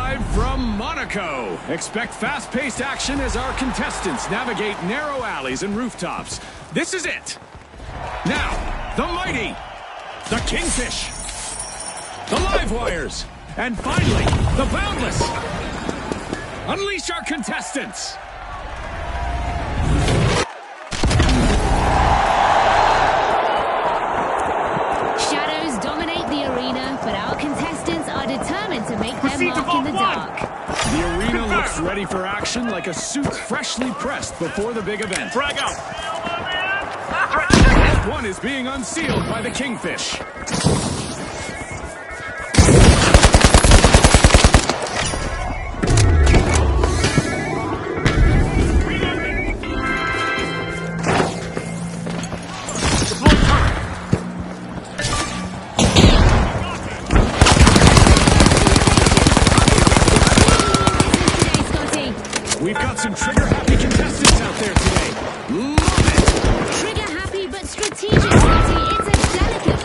Live from Monaco. Expect fast-paced action as our contestants navigate narrow alleys and rooftops. This is it. Now, the Mighty, the Kingfish, the Live Wires, and finally, the Boundless. Unleash our contestants. Shadows dominate the arena, but our contestants are determined to make their mark in the dark. The arena looks ready for action like a suit freshly pressed before the big event. Frag out. Vault 1 is being unsealed by the Kingfish. We've got some trigger-happy contestants out there today. Love it! Trigger-happy but strategic, Scotty. It's a delicate...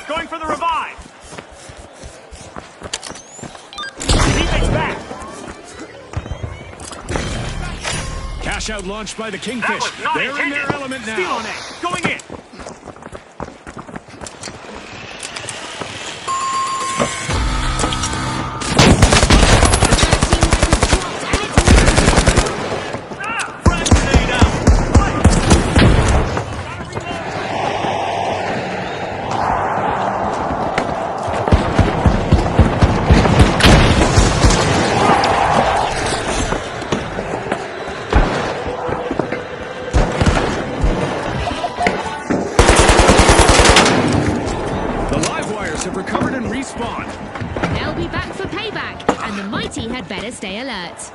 Going for the revive. Teammates back. Cash out launched by the Kingfish. They're in their element now. Steal on A. Going in. Have recovered and respawned. They'll be back for payback, and the Mighty had better stay alert.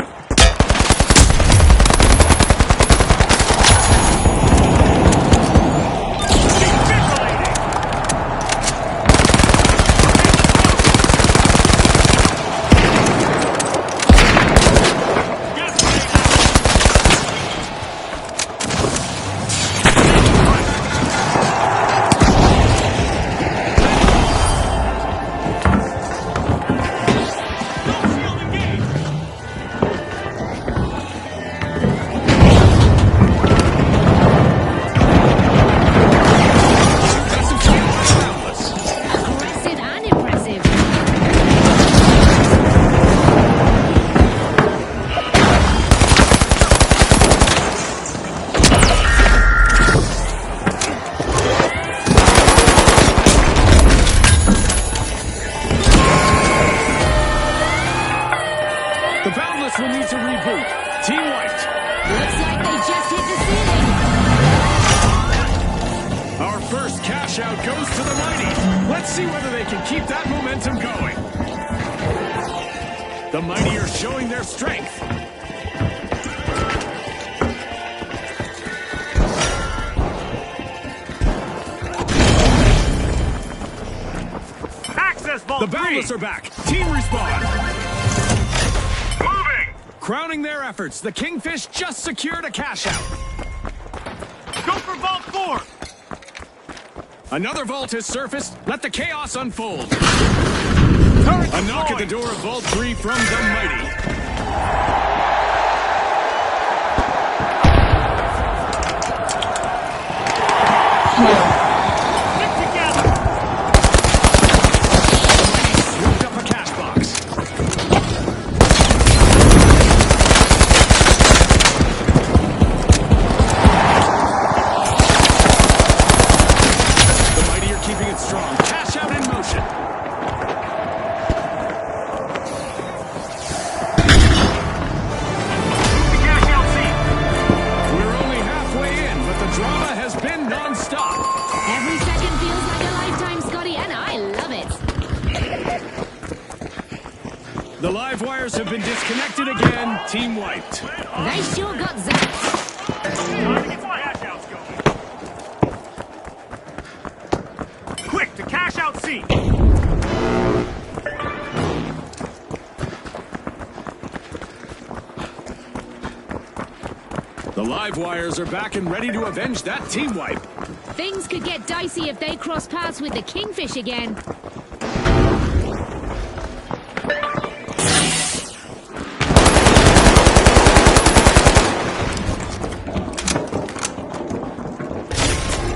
The Boundless will need to reboot. Team White. Looks like they just hit the ceiling. Our first cash out goes to the Mighty. Let's see whether they can keep that momentum going. The Mighty are showing their strength. Access Vault The Boundless 3. are back. Team respawn. Moving. Crowning their efforts, the Kingfish just secured a cash out. Go for Vault 4. Another vault has surfaced. Let the chaos unfold. Turret A knock at the deployed. door of Vault 3 from the Mighty. Get together. Swooped up a cash box. The Mighty are keeping it strong. Cash out in motion. The cash out scene. We're only halfway in, but the drama has been non-stop. The live wires have been disconnected again. Team wiped. They sure got zapped. Time to get some cash outs going. Quick, to cash out C. The live wires are back and ready to avenge that team wipe. Things could get dicey if they cross paths with the Kingfish again.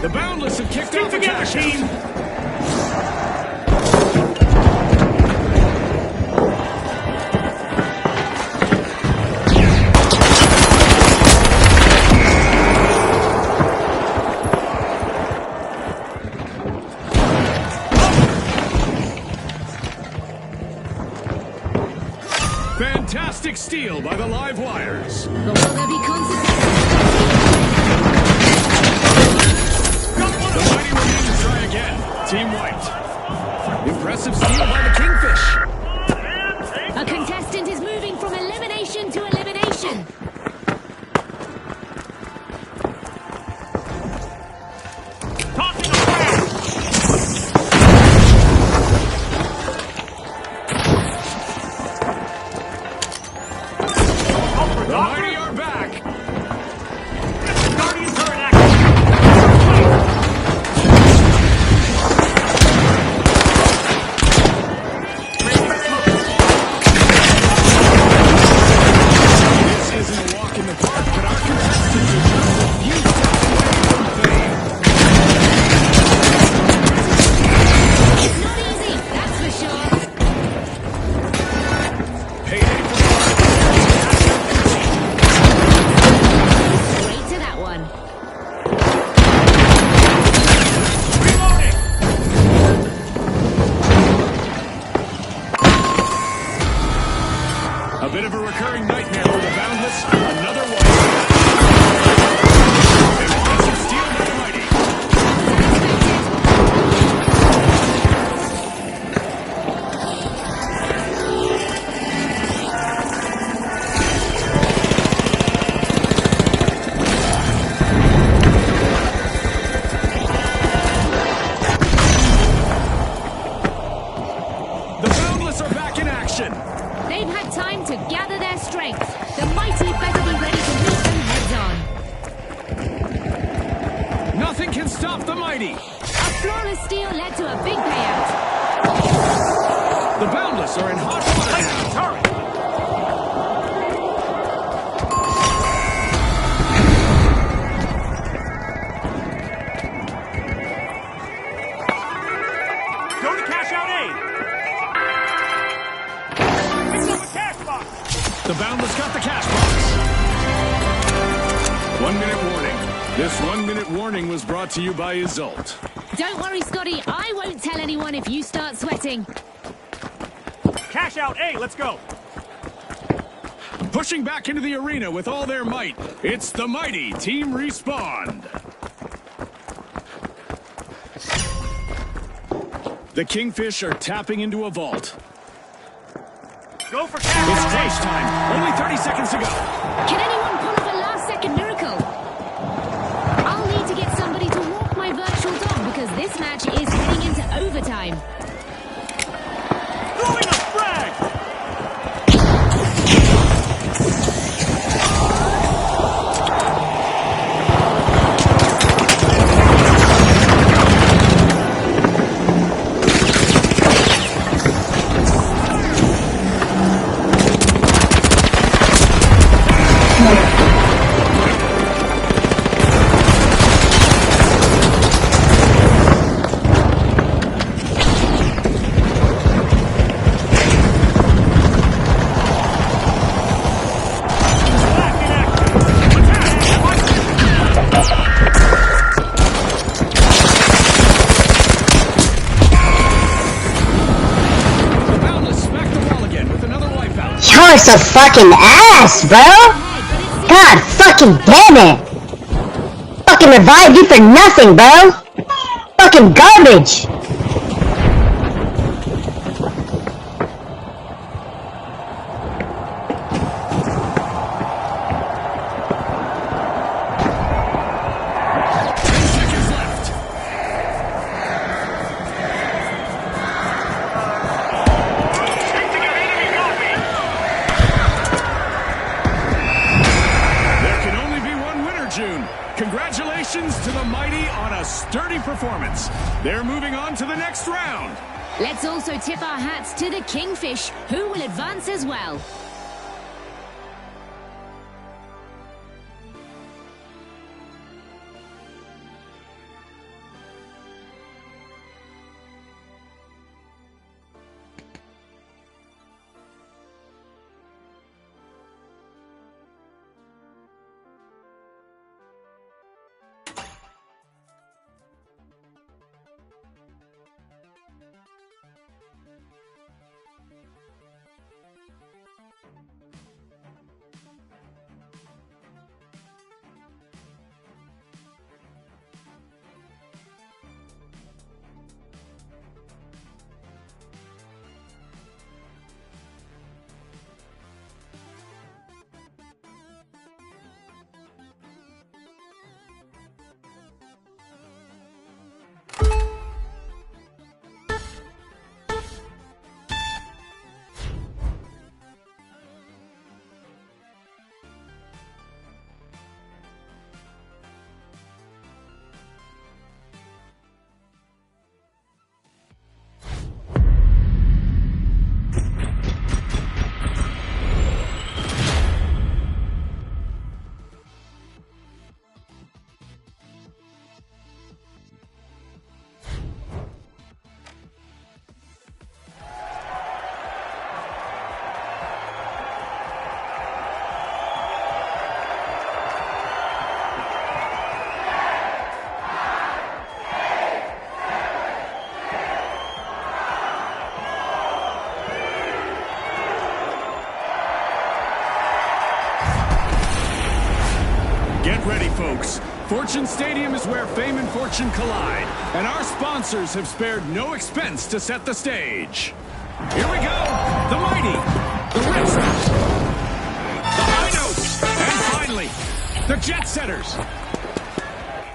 The Boundless have kicked off a cash team. Fantastic steal by the live wires. But will there be consequences? The mighty remains try again. Team wiped. Impressive steal by the Kingfish. A contestant is moving from elimination to elimination. Tossing a flag. The mighty are back. Guardians are in action. This isn't a walk in the park, but our contestants are just a few steps away from fame. It's not easy, that's for sure. Payday for Straight to that one. Reloading. a bit of a recurring nightmare for the Boundless. Another one. Impressive steal by the mighty. The Boundless are back in action. They've had time to gather their strength. The mighty better be ready to meet them heads on. Nothing can stop the mighty. A flawless steal led to a big payout. The Boundless are in hot water Place now. the turret. Go to cash out A. Picked up a cash box. The Boundless got the cash box. 1 minute warning. This 1 minute warning was brought to you by Isolt. Don't worry, Scotty. I won't tell anyone if you start sweating. Cash out A. Let's go. Pushing back into the arena with all their might, it's the mighty Team Respawn. The Kingfish are tapping into a vault. Go for It's cash out crunch time. Only 30 seconds to go. Can anyone pull off a last-second miracle? I'll need to get somebody to walk my virtual dog because this match is heading into overtime. A. Throwing a frag. Back in action. The Boundless smacked the wall again with another wipeout. You're so fucking ass, bro! God fucking damn it! Fucking revived you for nothing, bro! Fucking garbage! Mighty on a sturdy performance. They're moving on to the next round. Let's also tip our hats to the Kingfish, who will advance as well. Get ready, folks. Fortune Stadium is where fame and fortune collide, and our sponsors have spared no expense to set the stage. Here we go! The Mighty, the Retros, the High Notes, and finally, the Jet Setters.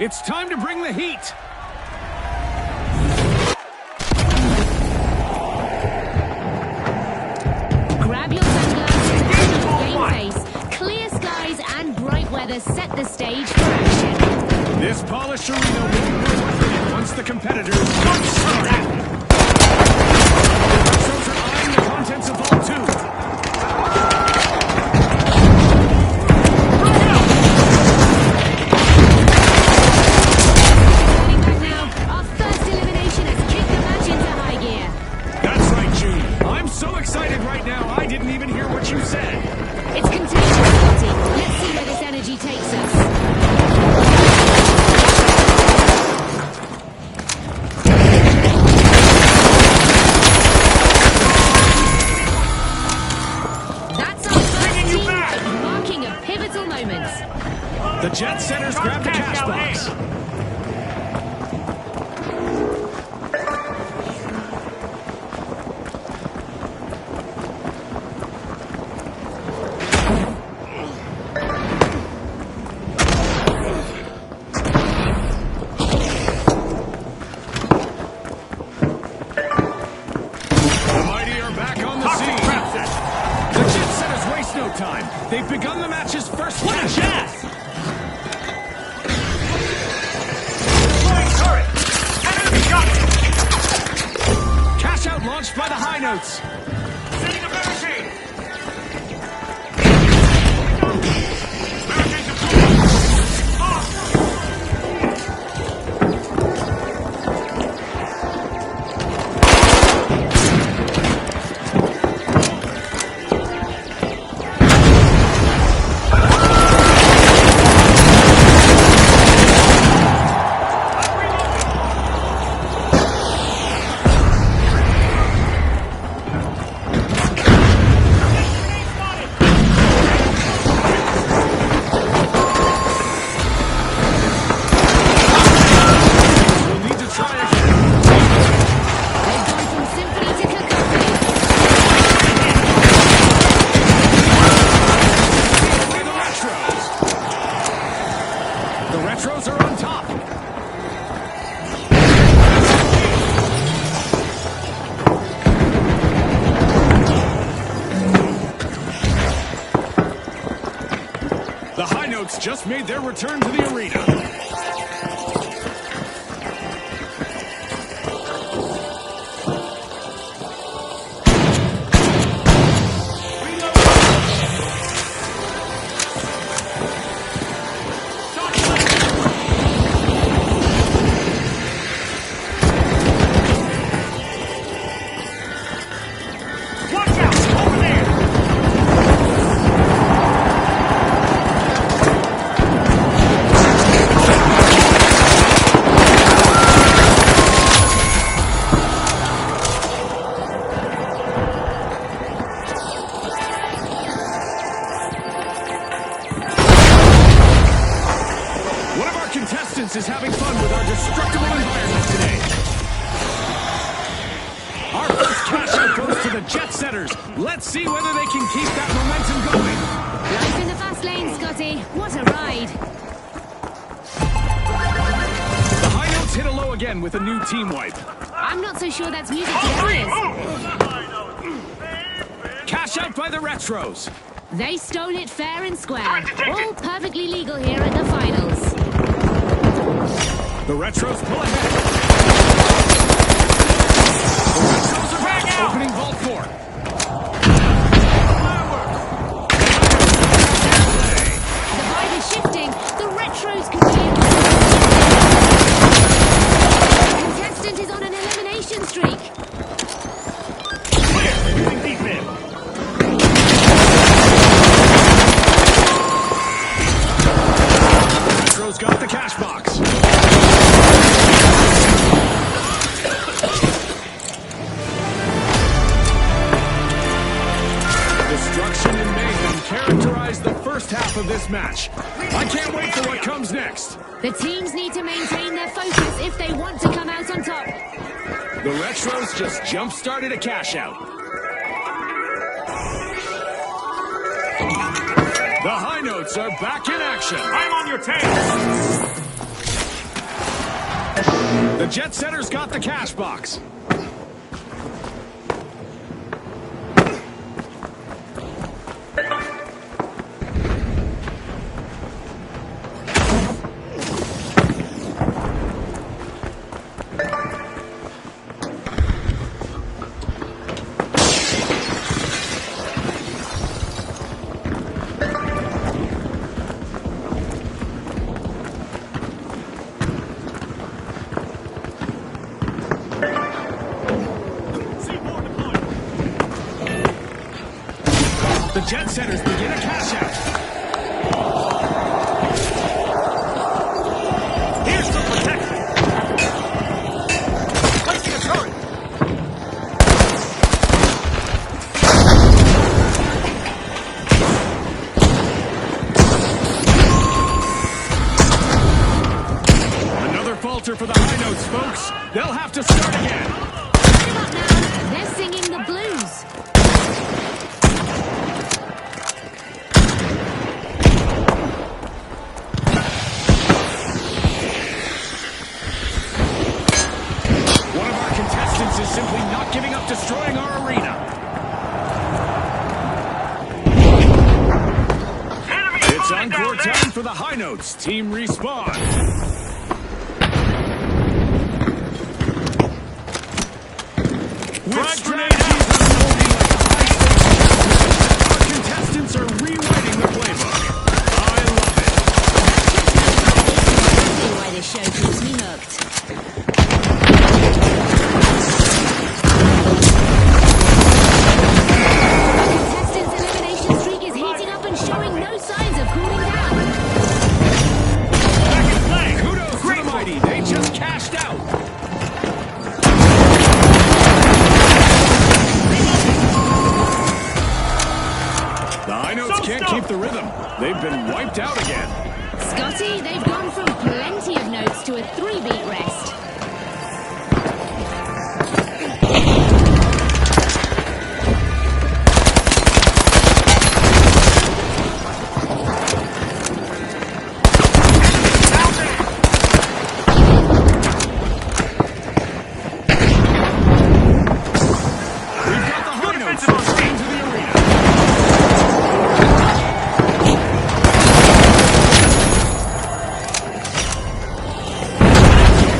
It's time to bring the heat. Grab your sunglasses and your game face. Clear skies and bright weather set the stage for action. This polished arena will know what hit once the competitors get started. The Retros are eyeing the contents of Vault 2. The Jet Setters grab the cash box. The Mighty are back on the scene. The Jet Setters waste no time. They've begun the match's first match. Cash out launched by the High Notes. Setting a barricade. The High Notes just made their return to the arena. Jet Setters. Let's see whether they can keep that momentum going. Life in the fast lane, Scotty. What a ride. The high notes hit a low again with a new team wipe. I'm not so sure that's music to their ears. Cash out by the Retros. They stole it fair and square. All perfectly legal here at the finals. The Retros pull ahead. The Retros are back, opening Vault 4. The vibe is shifting. The Retros could be in. The contestant is on an elimination streak. Retros got the cash box. Destruction and mayhem characterize the first half of this match. I can't wait for what comes next. The teams need to maintain their focus if they want to come out on top. The Retros just jump-started a cash out. The high notes are back in action. I'm on your tail. The Jet Setters got the cash box. The Jet Setters begin a cash out. Here's the protection. Placing a turret. Another falter for the high notes, folks. They'll have to start again. Come up now. They're singing the blues. One of our contestants is simply not giving up destroying our arena. It's encore time for the high notes. Team respawn. With strategies unfolding like a high-stakes our contestants are rewriting the playbook. I love it. See why this show keeps me hooked. Our contestant's elimination streak is heating up and showing no signs of cooling down. Back in play. Kudos to the mighty. They just cashed out. The high notes can't keep the rhythm. They've been wiped out again. Scotty, they've gone from plenty of notes to a 3-beat rest. We've got the high notes returning to the arena.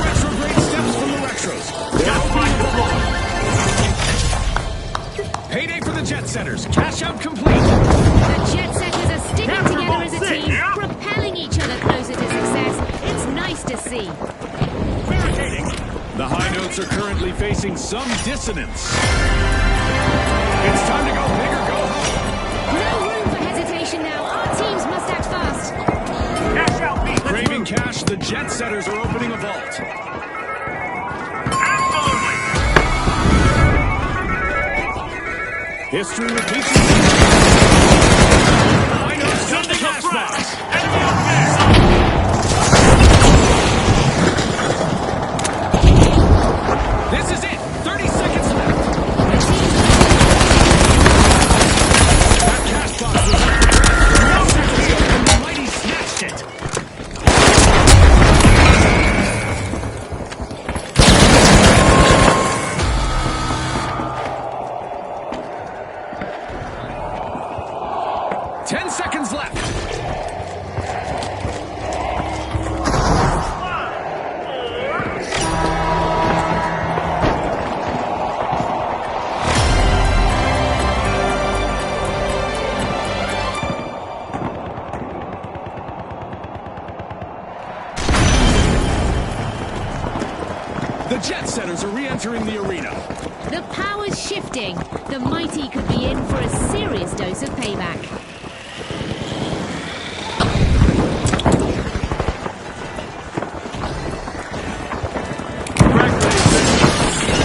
Retrograde steps from the Retros. They're opening the floor. Payday for the Jet Setters. Cash out complete. The Jet Setters are sticking together as a team, propelling each other closer to success. It's nice to see. The high notes are currently facing some dissonance. It's time to go big or go home. No room for hesitation now. Our teams must act fast. Cash out me. Craving cash, the Jet Setters are opening a vault. Absolutely. History repeats itself. The high notes got the cash box. Enemy up there. This is it. 30 seconds left. The teams The Jet Setters are re-entering the arena. The power's shifting. The mighty could be in for a serious dose of payback.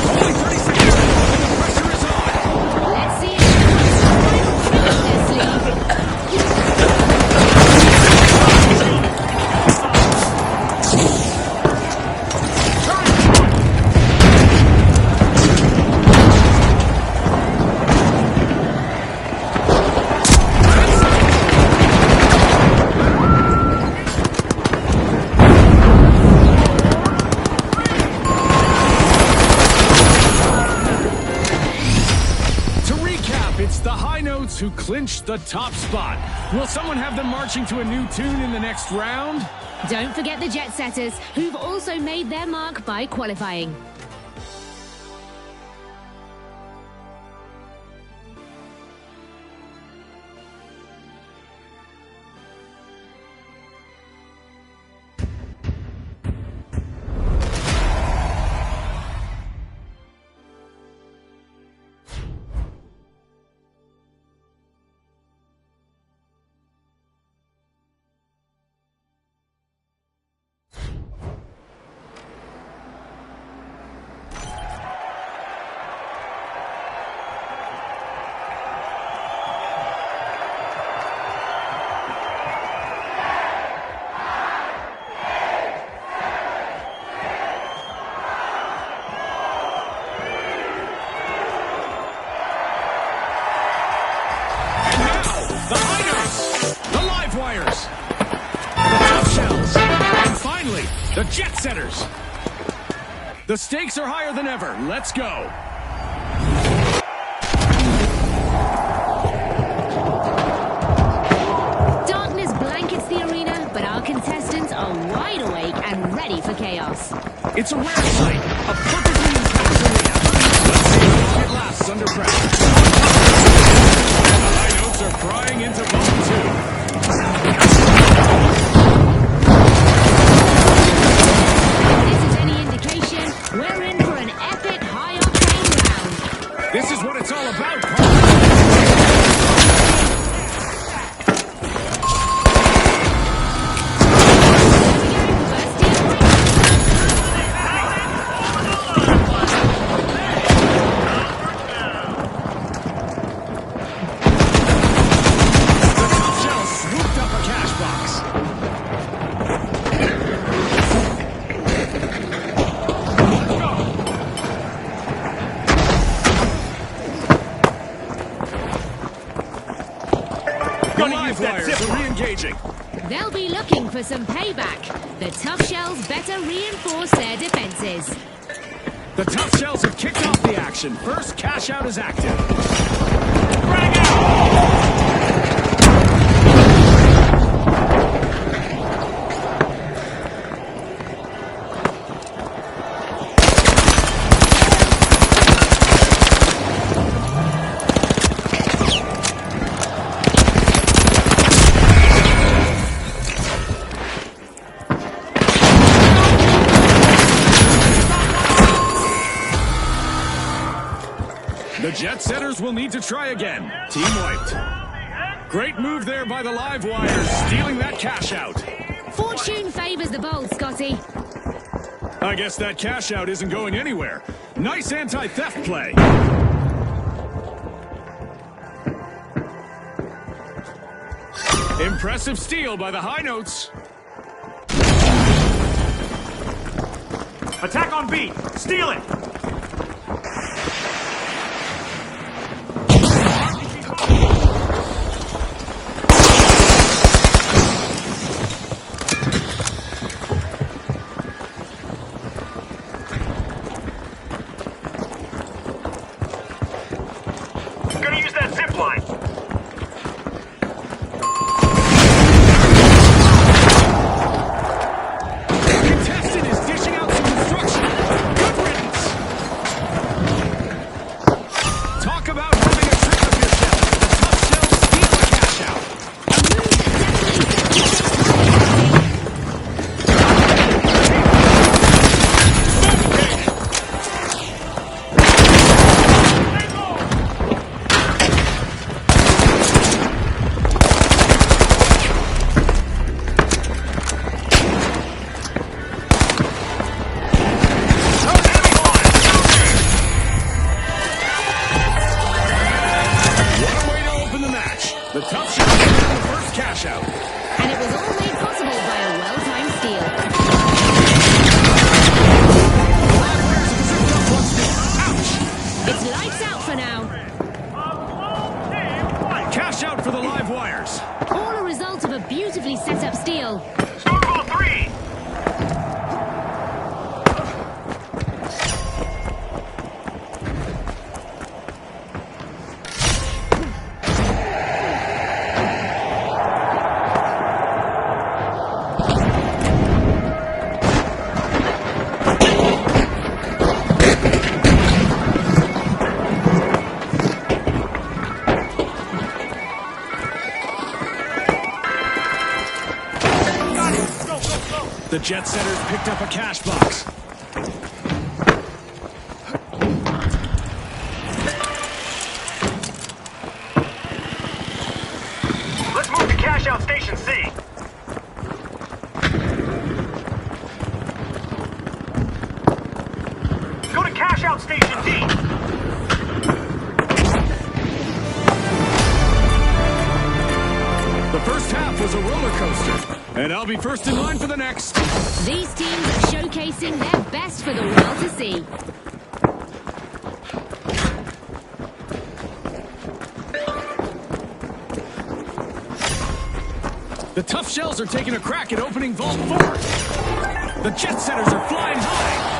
Only 30 seconds left and the pressure is on. Let's see if they can find their It's the High Notes who clinched the top spot. Will someone have them marching to a new tune in the next round? Don't forget the Jet Setters, who've also made their mark by qualifying. The High Notes, the Live Wires, the Tough Shells, and finally, the Jet Setters. The stakes are higher than ever. Let's go. Darkness blankets the arena, but our contestants are wide awake and ready for chaos. It's a rare sight, a perfectly intact arena. Let's see how long it lasts under pressure. The High Notes are prying into ball two. If this is any indication, we're in for an epic high-octane round. This is what it's all about, partner. They'll be looking for some payback. The Tough Shells better reinforce their defenses. The Tough Shells have kicked off the action. First cash out is active. Drag out! The Jet Setters will need to try again. Team wiped. Great move there by the Live Wires, stealing that cash out. Fortune favors the bold, Scotty. I guess that cash out isn't going anywhere. Nice anti-theft play. Impressive steal by the High Notes. Attack on B! Steal it! Gonna use that zip line! The contestant is dishing out some instruction. Good riddance. jet setters picked up a cash box. Let's move to cash out station C. Go to cash out station D. The first half was a roller coaster, and I'll be first in line for the next. These teams are showcasing their best for the world to see. The tough shells are taking a crack at opening Vault 4. The jet setters are flying high.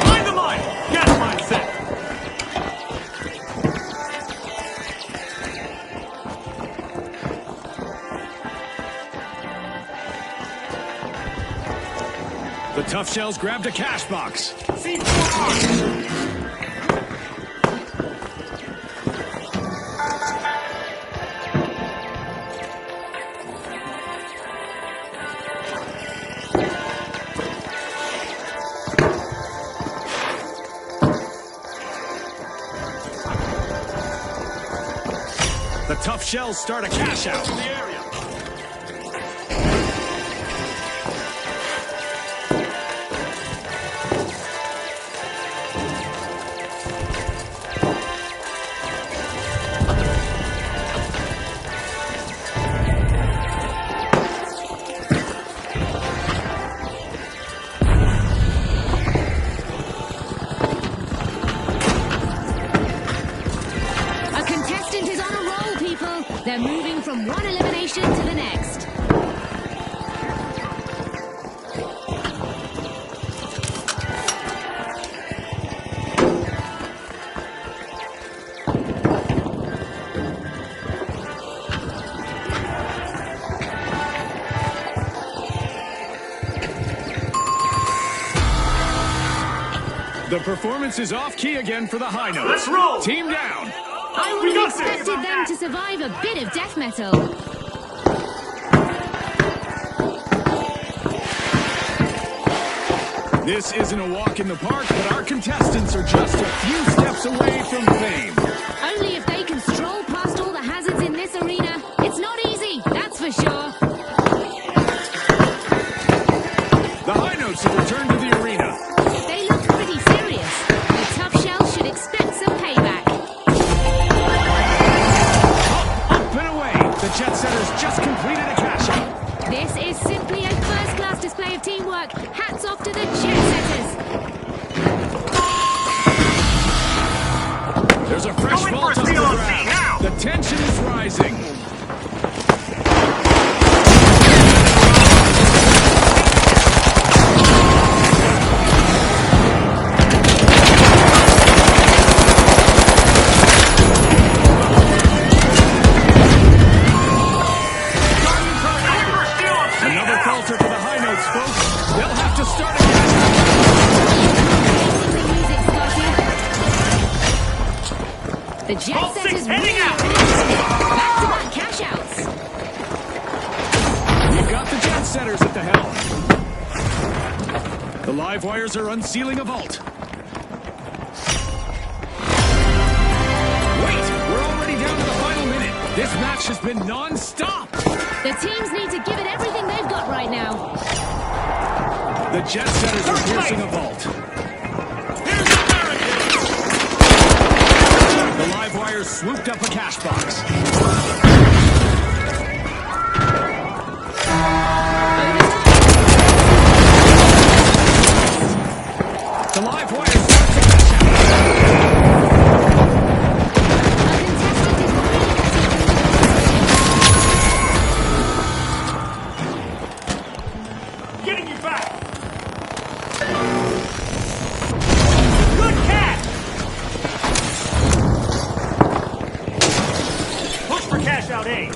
Find the mine! Gas mine set. The tough shells grabbed a cash box. C4 The tough shells start a cash out. in the area. A contestant is on a roll, people. They're moving from one elimination to the next. The performance is off key again for the high notes. Let's roll! Team down. I would have expected them to survive a bit of death metal. This isn't a walk in the park, but our contestants are just a few steps away from fame. Only if they can stroll past all the hazards in this arena. It's not easy, that's for sure. The high notes have returned to the arena. They look pretty serious. The tough shells should expect some payback. Up and away. The jet setters just completed a cash out. This is simply a first-class display of teamwork. Hats off to the jet setters. There's a fresh Going vault for a up the steal on grab. C now. The tension is rising. Going for a steal on C Another now. falter for the high notes, folks. They'll have to start again. The music started. The jet Vault six setters heading out. back-to-back cash outs. We've got the jet setters at the helm. The live wires are unsealing a vault. Wait, we're already down to the final minute. This match has been non-stop. The teams need to give it everything they've got right now. The jet setters are piercing a vault. Here's the barricade. The live wires swooped up a cash box. The live wires start to cash out. A contestant is Getting you back. Good catch. Push for cash out A.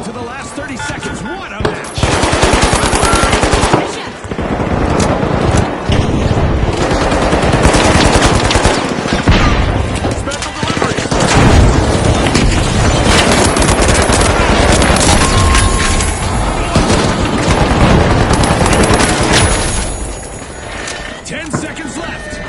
down to the last 30 seconds. What a match! Pressure. Special delivery. 10 seconds left.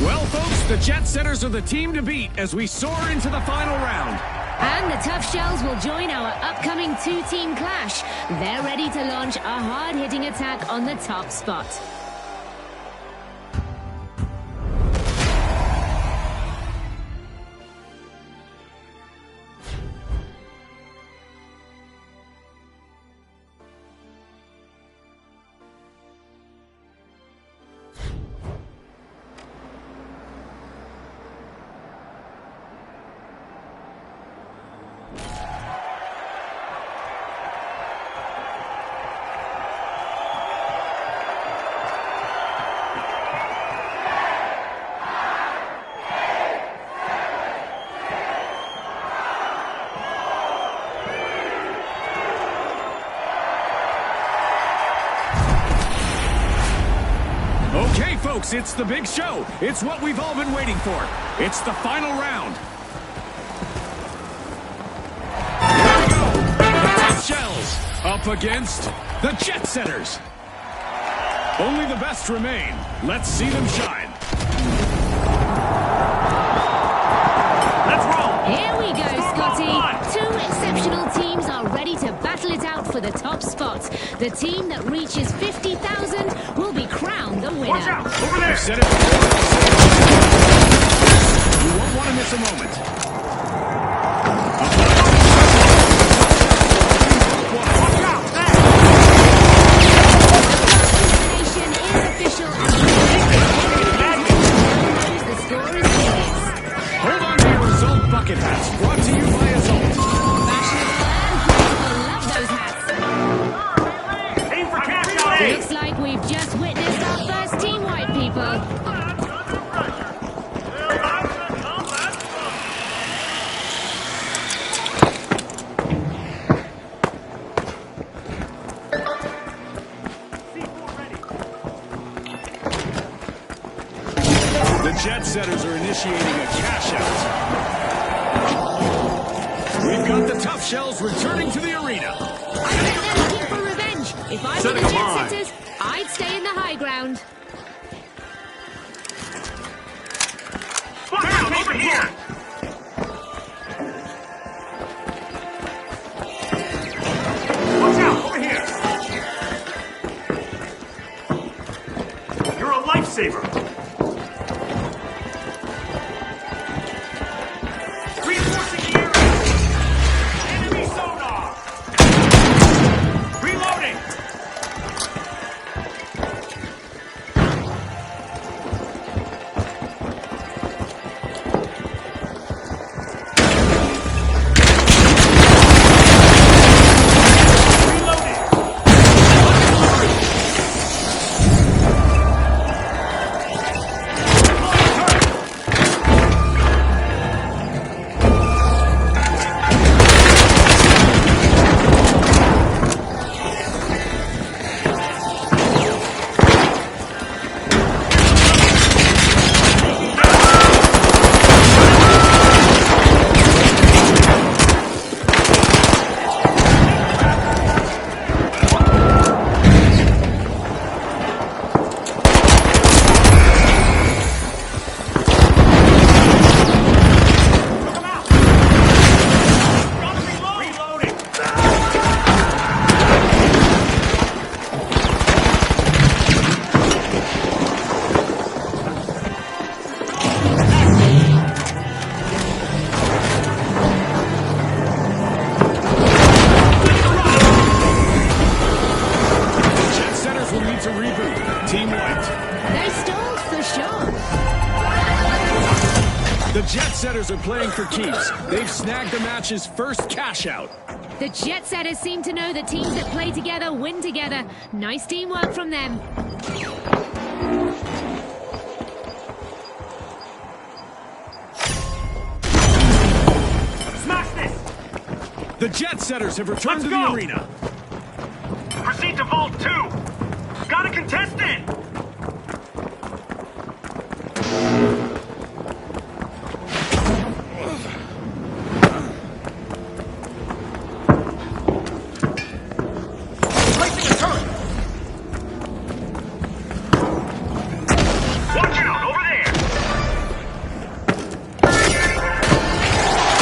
Well, folks, the Jet Setters are the team to beat as we soar into the final round. And the Tough Shells will join our upcoming two-team clash. They're ready to launch a hard-hitting attack on the top spot. Okay, folks, it's the big show. It's what we've all been waiting for. It's the final round. Here we go. The Tough Shells up against the Jet Setters. Only the best remain. Let's see them shine. Let's roll. Here we go, Scoreboard Scotty. one. Two exceptional teams are ready to battle it out for the top spot. The team that reaches 50,000 will be crowned the winner. Watch out. Over there. I've said it before. You won't want to miss a moment. Watch out. There. Elimination is official. The score is serious. Hold on to your result bucket hats. Brought to you by Assault. Fashionable and people love those hats. Aim for cash out. A. Looks like we've just witnessed our first team wipe, people. The Jet Setters are initiating a cash out. We've got the Tough Shells returning to the arena. I bet they're looking for revenge. If I were Setting the a mine. Jet Setters, I'd stay in the high ground. Down over here. Watch out. Over here. You're a lifesaver. Reinforcing the area. Enemy sonar. Reloading. The Jet Setters are playing for keeps. They've snagged the match's first cash out. The Jet Setters seem to know that teams that play together win together. Nice teamwork from them. The Jet Setters have returned to the Let's go. arena. Proceed to Vault 2. Got a contestant. Placing a turret. Watch out, over there.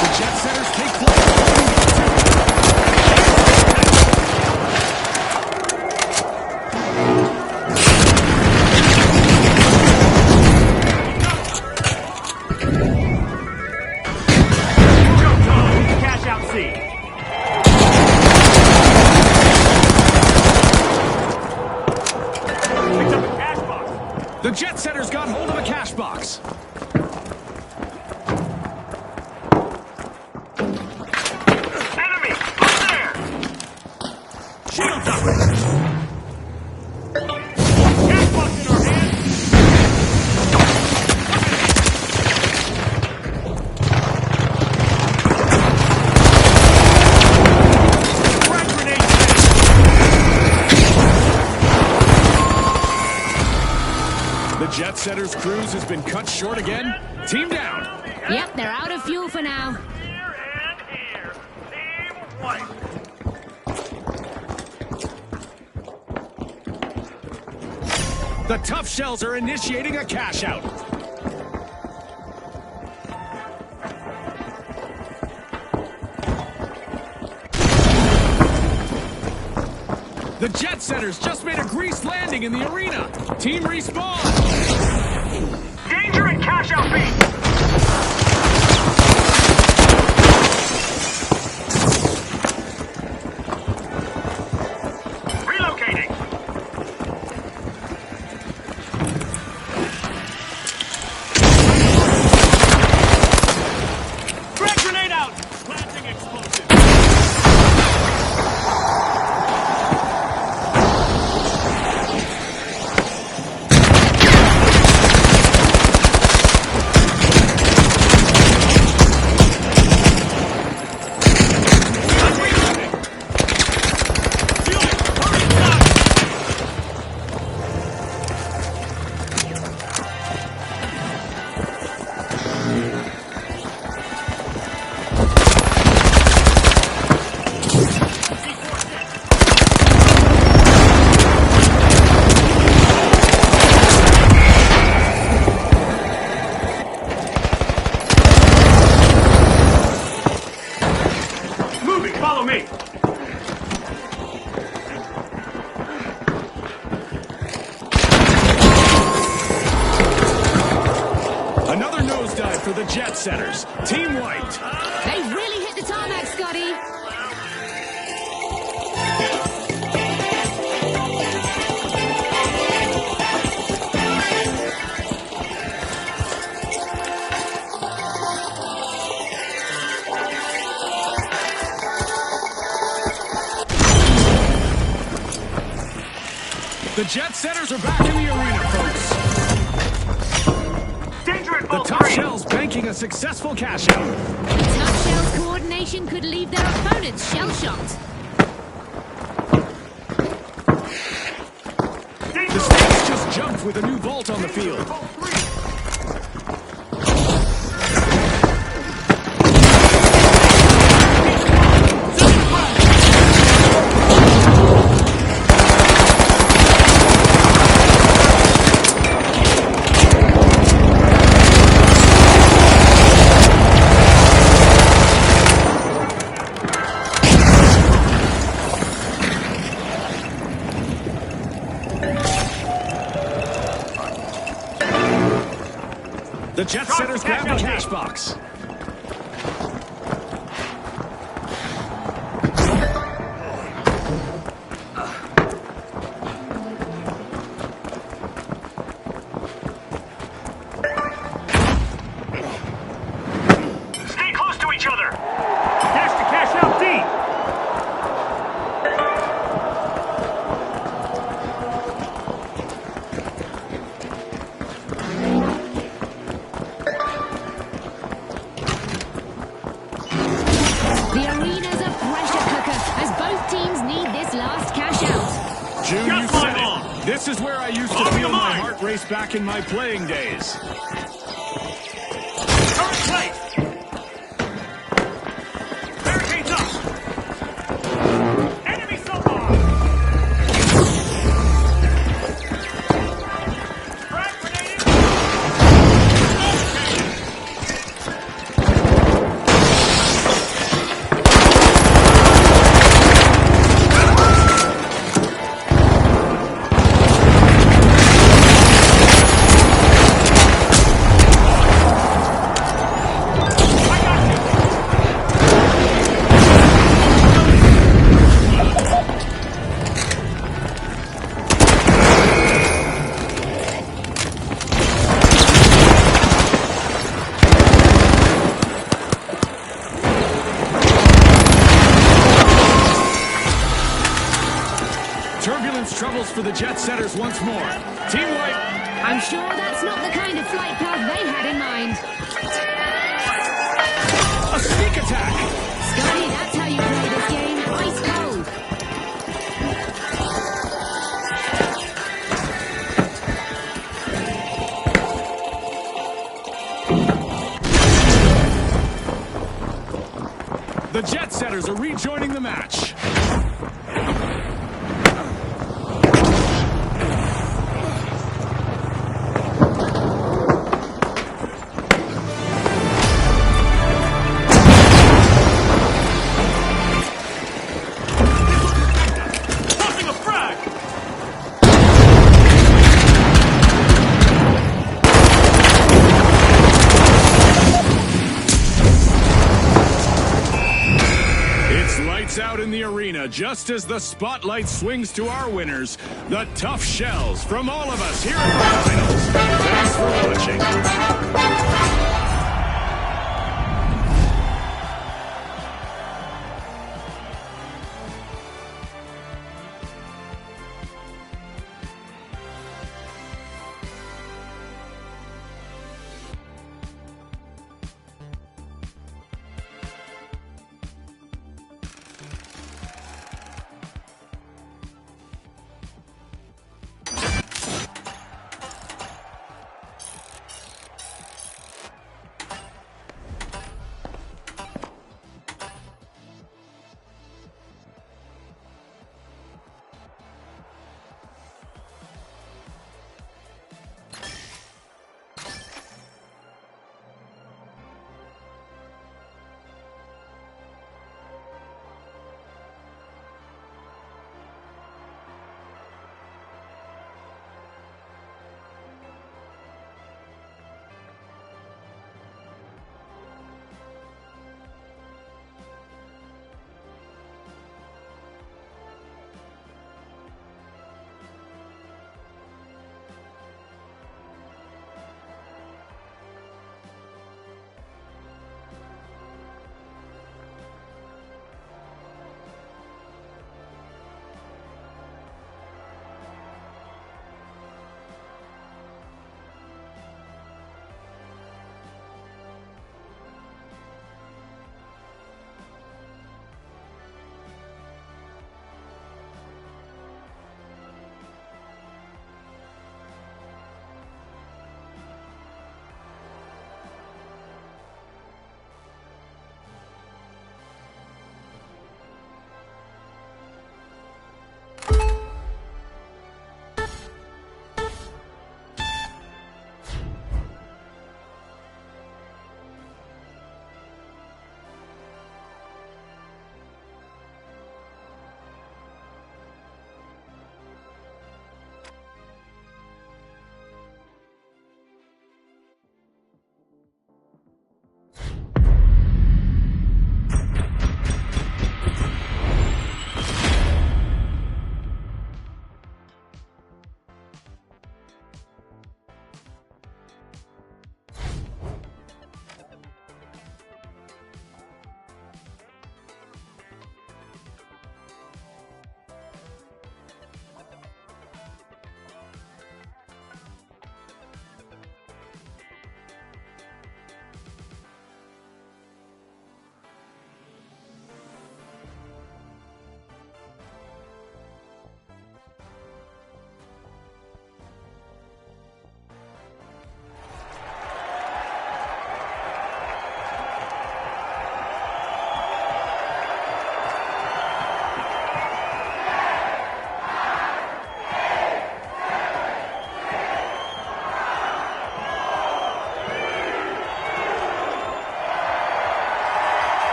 The Jet Setters take flight. Cash out C. Picked up a cash box. The Jet Setters got hold of a cash box. Enemy! Up there! Shields up! Cash box in our hand! Frag grenade set! The Jet Setters cruise has been cut short again. Team down. Yep, they're out of fuel for now. Here and here. Team white. The Tough Shells are initiating a cash out. The Jet Setters just made a greased landing in the arena. Team respawn. Danger and cash out B. Relocating. Frag grenade out. Planting explosive. Moving, follow me. Another nosedive for the Jet Setters. Team wiped. They really hit the tarmac, Scotty. The Jet Setters are back in the arena, folks. Danger at The Vault Tough 3. Shells banking a successful cash out. Tough Shell's coordination could leave their opponents shell-shocked. Danger The States just jumped with a new vault on the field. Vault 3. The Jet Setters grab the cash box. Stay close to each other. Dash to cash out D. This is where I used to feel my heart race back in my playing days. Current plate! Barricades up! Enemy so far! Frag grenade! Turbulence troubles for the jet setters once more. Team wipe. I'm sure that's not the kind of flight path they had in mind. A sneak attack. Scotty, that's how you play this game. Ice cold. The jet setters are rejoining the match. Tossing a frag! It's lights out in the arena just as the spotlight swings to our winners, the tough shells from all of us here at the Finals. Thanks for watching.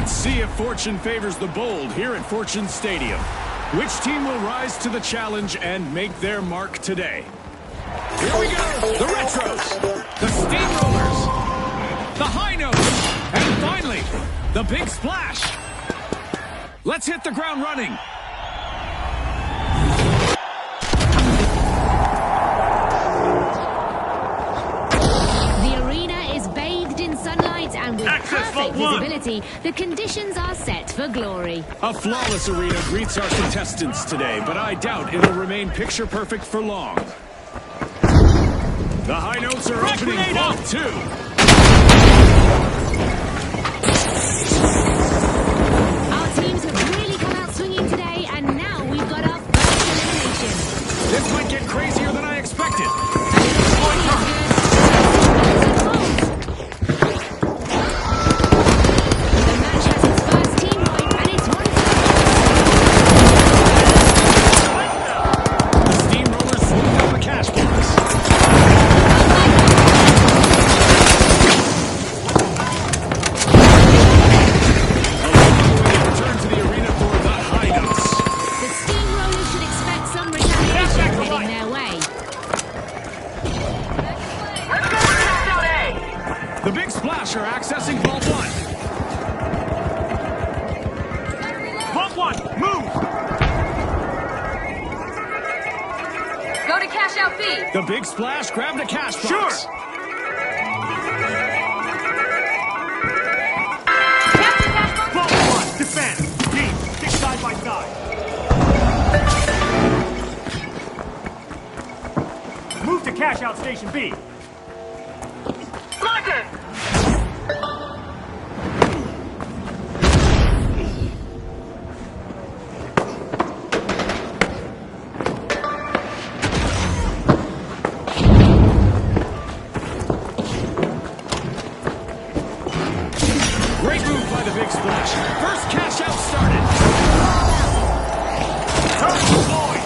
Let's see if fortune favors the bold here at Fortune Stadium. Which team will rise to the challenge and make their mark today? Here we go! The Retros, the Steamrollers, the High Notes, and finally, the Big Splash. Let's hit the ground running. And with perfect visibility, the conditions are set for glory. A flawless arena greets our contestants today, but I doubt it'll remain picture-perfect for long. The High Notes are opening Vault 2. Our teams have really come out swinging today, and now we've got our first elimination. This might get crazier than I expected. The Big Splash are accessing Vault 1. Vault 1, move! Go to cash out B. The Big Splash grabbed a cash box. Sure! Vault 1, defend! Team, stick side by side. Move to cash out Station B. Great move by the Big Splash. First cash out started. Turn deployed.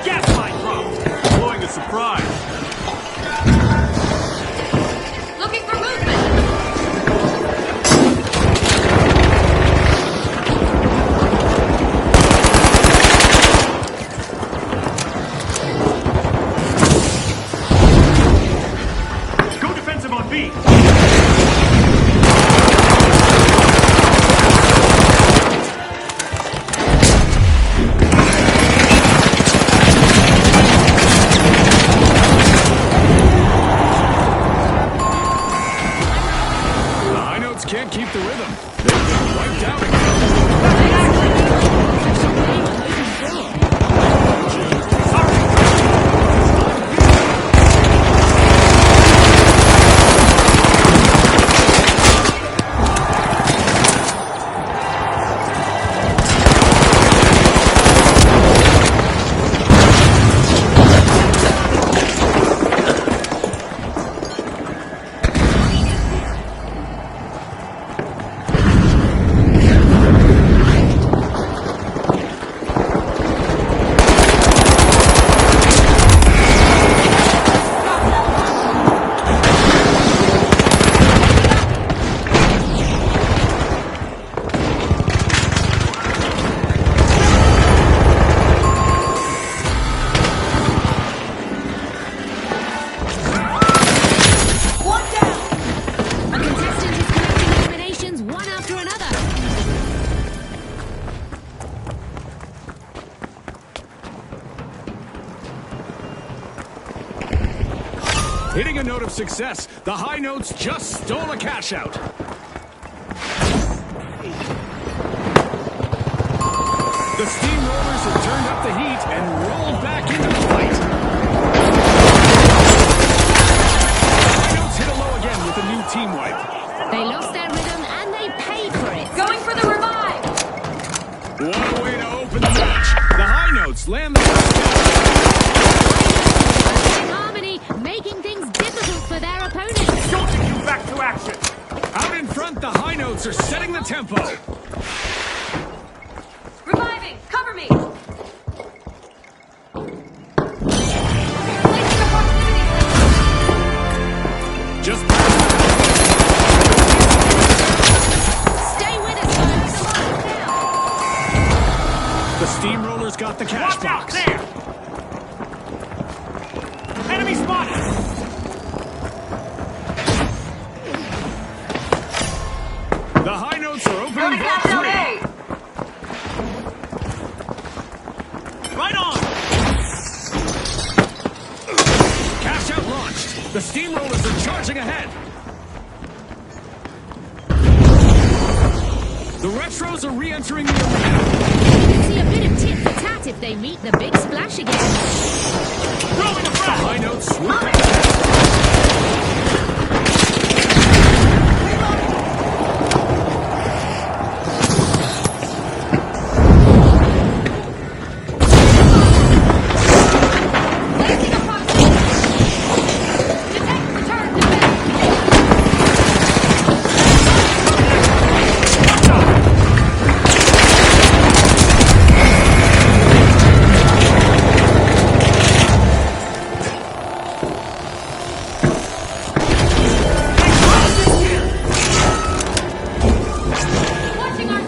Gas line dropped. Deploying a surprise. Looking for movement. Go defensive on B. Can't keep the rhythm. They've been wiped out again. Hitting a note of success, the High Notes just stole a cash out. The Steamrollers have turned up the heat and rolled back into the fight. The High Notes hit a low again with a new team wipe. They lost their rhythm and they paid for it. Going for the revive. What a way to open the match. The High Notes land the first down. In harmony, making things difficult for their opponents. Jolting you back to action. Out in front, the High Notes are setting the tempo. Reviving. Cover me. Just Stay with us, folks. The steamrollers got the cash Watch out box. there! Enemy spotted! The high notes are Go to opening cash out vault A. 3. Right on! Cash out launched. The steamrollers are charging ahead. The retros are re-entering the arena. See a bit of tit for tat if they meet the big splash again. Throwing a The frag! high notes swoop ahead. Placing a proxy. Detect return defense. Watching our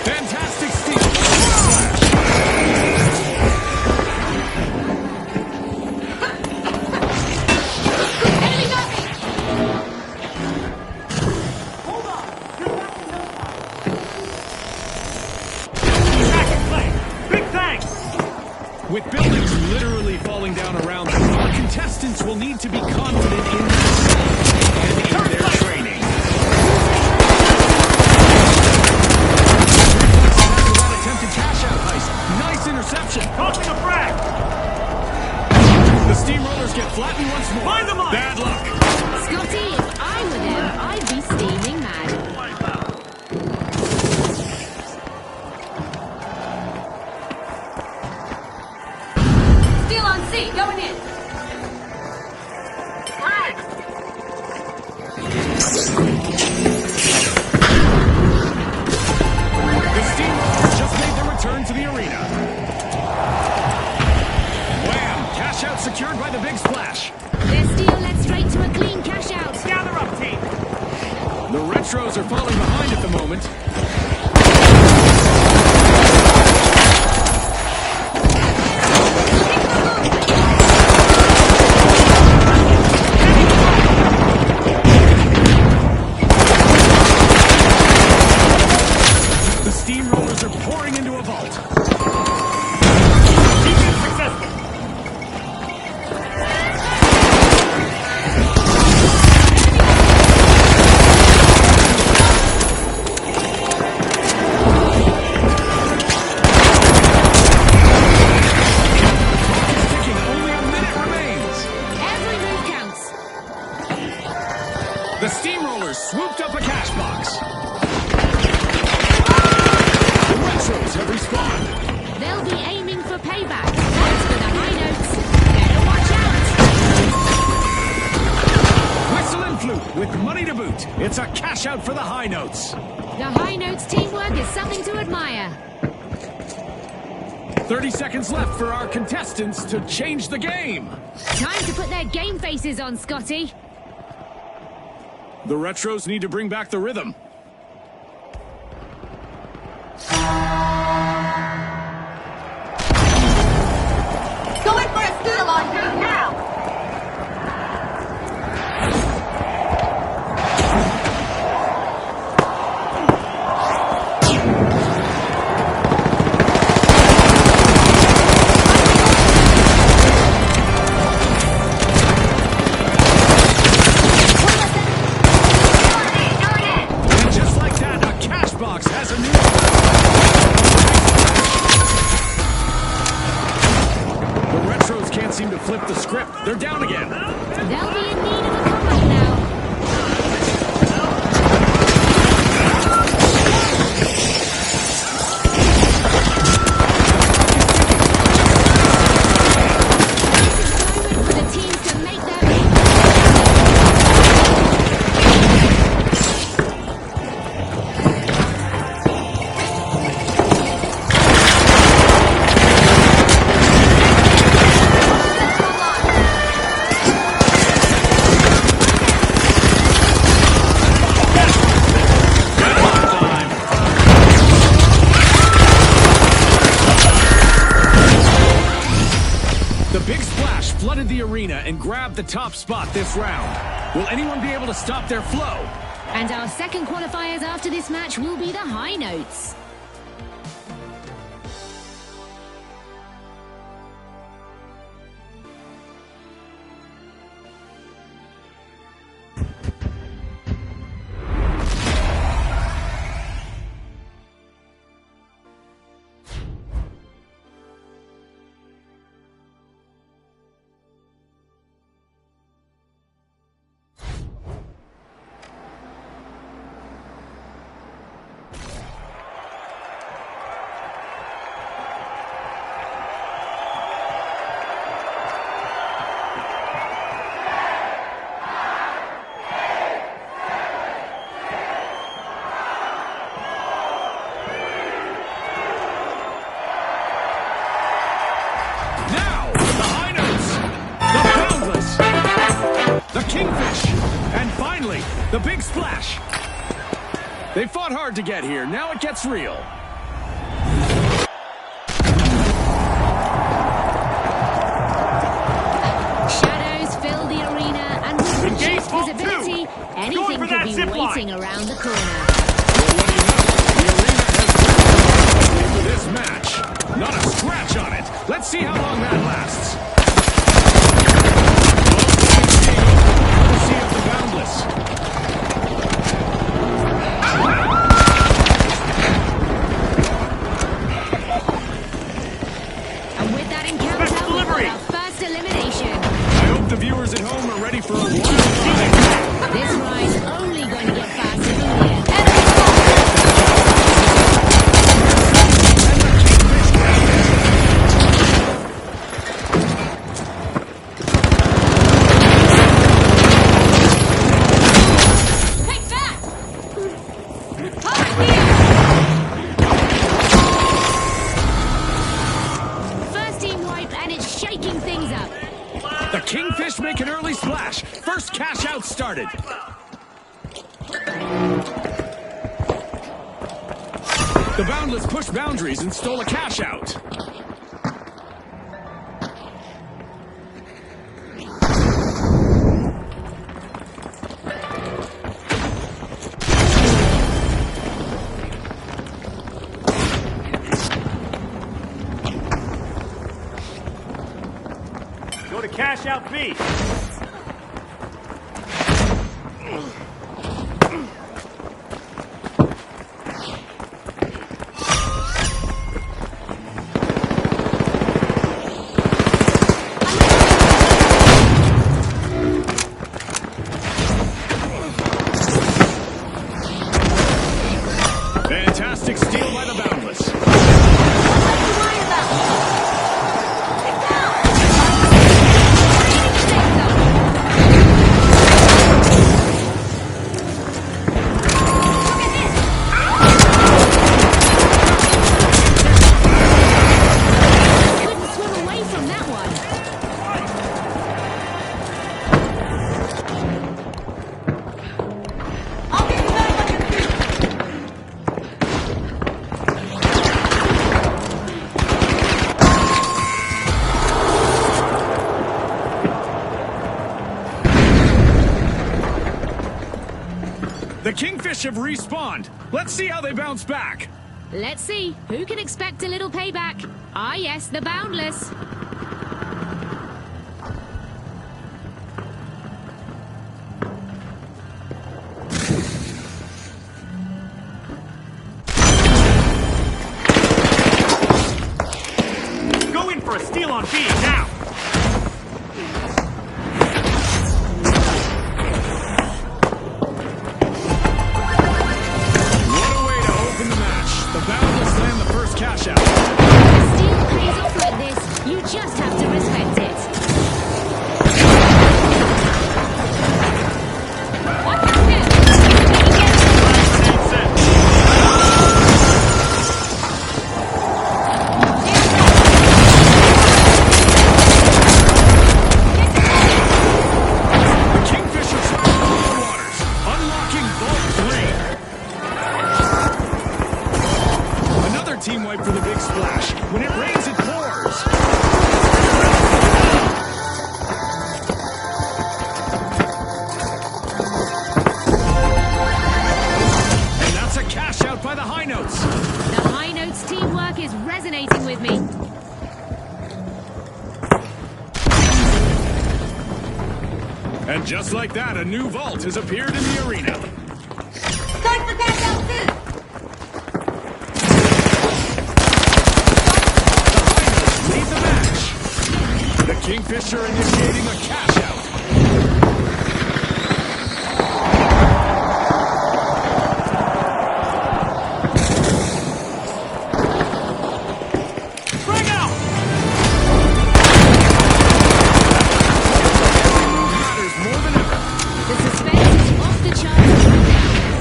Fantastic steal. enemy got me. Back in play! Big thanks! With buildings literally falling down around them, our contestants will need to be confident in themselves and in their training. After that attempted cash out heist. Nice interception. Tossing a frag! The steamrollers get flattened once more. Find them on! Bad luck. Scotty, if I were them, I'd be steaming mad. Steel on C. Going in. Frag. The steamrollers just made their return to the arena. Wham! Cash out secured by the big splash. Their steel led straight to a clean cash out. Gather up, team! The retros are falling behind at the moment. The steamrollers are pouring into a vault. Defense successful! Ticking, only a minute remains. Every move counts. The steamrollers swooped up a cash box. The retros have respawned. They'll be aiming for payback. That's for the high notes. Better watch out. Whistle and flute with money to boot. It's a cash out for the high notes. The high notes teamwork is something to admire. 30 seconds left for our contestants to change the game. Time to put their game faces on, Scotty. The retros need to bring back the rhythm. Going for a steal on B now. And just like that, a cash box has a new... The retros can't seem to flip the script. They're down again. They'll be in need of a comeback now. For the teams to make their Big Splash flooded the arena and grabbed the top spot this round. Will anyone be able to stop their flow? And our second qualifiers after this match will be the high notes. The Big Splash. They fought hard to get here. Now it gets real. Shadows fill the arena, and with reduced visibility, anything could be waiting around the corner. Well, what do you know? The arena has been for this match. Not a scratch on it. Let's see how long that lasts. Courtesy of the Boundless. The viewers at home are ready for a wild ride. This ride's only going to get faster from here. Take that! Hard here! First team wipe, and it's shaking things up. The Kingfish make an early splash. First cash out started. The Boundless pushed boundaries and stole a cash out. Go to cash out B. Fantastic steal by the Boundless. The Kingfish have respawned. Let's see how they bounce back. Let's see. Who can expect a little payback? Ah, yes, the Boundless. Go in for a steal on B now. Cash out. When steal pays off like this, you just have to respect it. Watch your head! notes. The high notes teamwork is resonating with me. And just like that, a new vault has appeared in the arena. Going for cash out soon. Lead the match. The Kingfisher initiating a cash out. Bring out! Matters more than ever. The suspense is off the charts right now.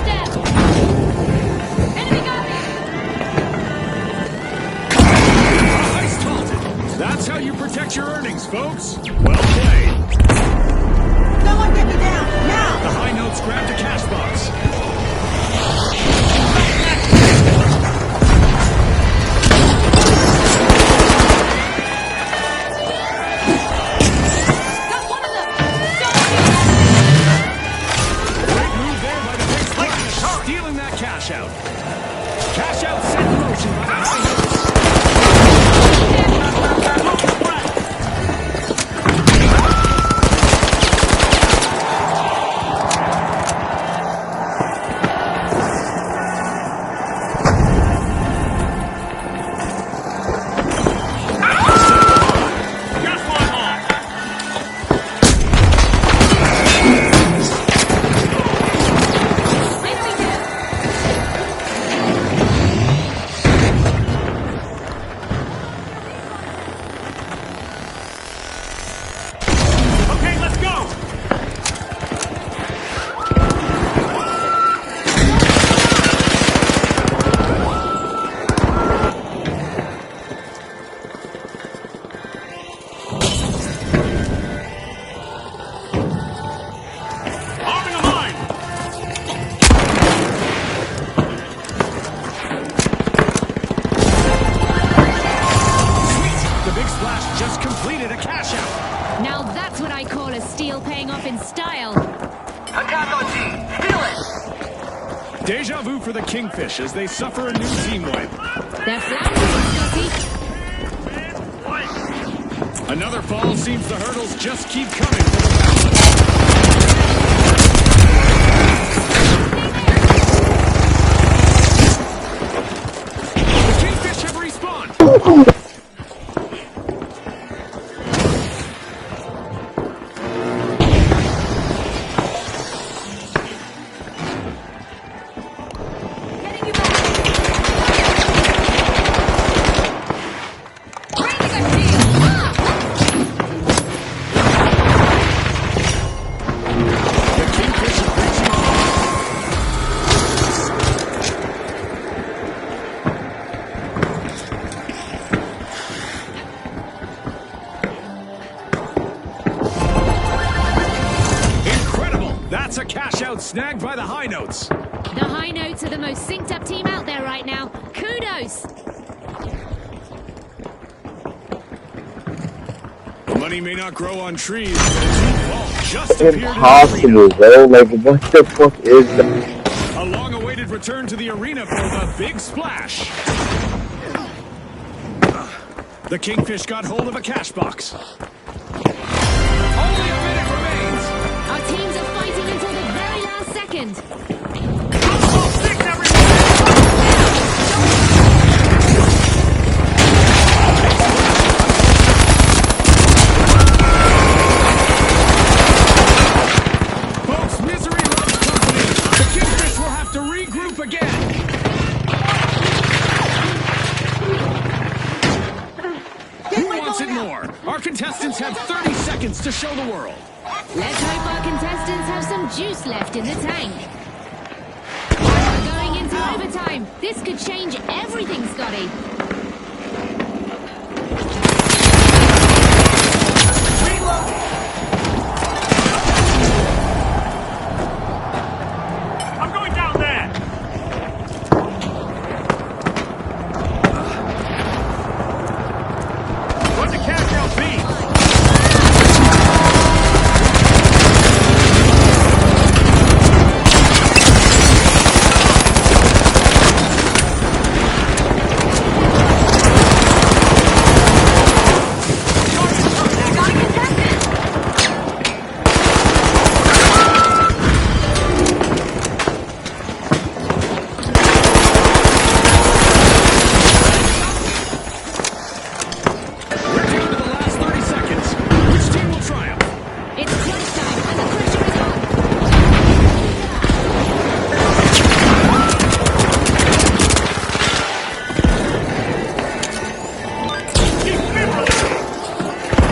Step. Enemy got me. Ice taunted. That's how you protect your earnings, folks. Well played. Someone get me down now. The high notes grabbed a cash box. Got one of them. Great move there by the big splash, stealing that cash out. Cash out set in motion by the high notes. Gas line off! Enemy down. Okay, let's go! Arming a mine! The big splash just completed a cash out. Now that's what I call a steal paying off in style. Attack on G! Steal it! Deja vu for the Kingfish as they suffer a new team wipe. They're floundering, Scotty. Another fall seems the hurdles just keep coming for the Valor. The Kingfish have respawned. Getting you back. Raising a shield. The Kingfish are reaching on. Incredible! That's a cash out snagged by the high notes. The high notes are the most synced up team out there right now. Kudos! Money may not grow on trees, but a new vault just appeared in the arena. Impossible, bro. Like, what the fuck is that? A long-awaited return to the arena for the big splash. The Kingfish got hold of a cash box. Only a minute remains. Our teams are fighting until the very last second. All six, everyone! Folks, misery loves company. The Kingfish will have to regroup again. Who wants it more? Our contestants have 30 seconds to show the world. Let's hope our contestants have some juice left in the tank. We're going into overtime. This could change everything, Scotty. I'm going down there!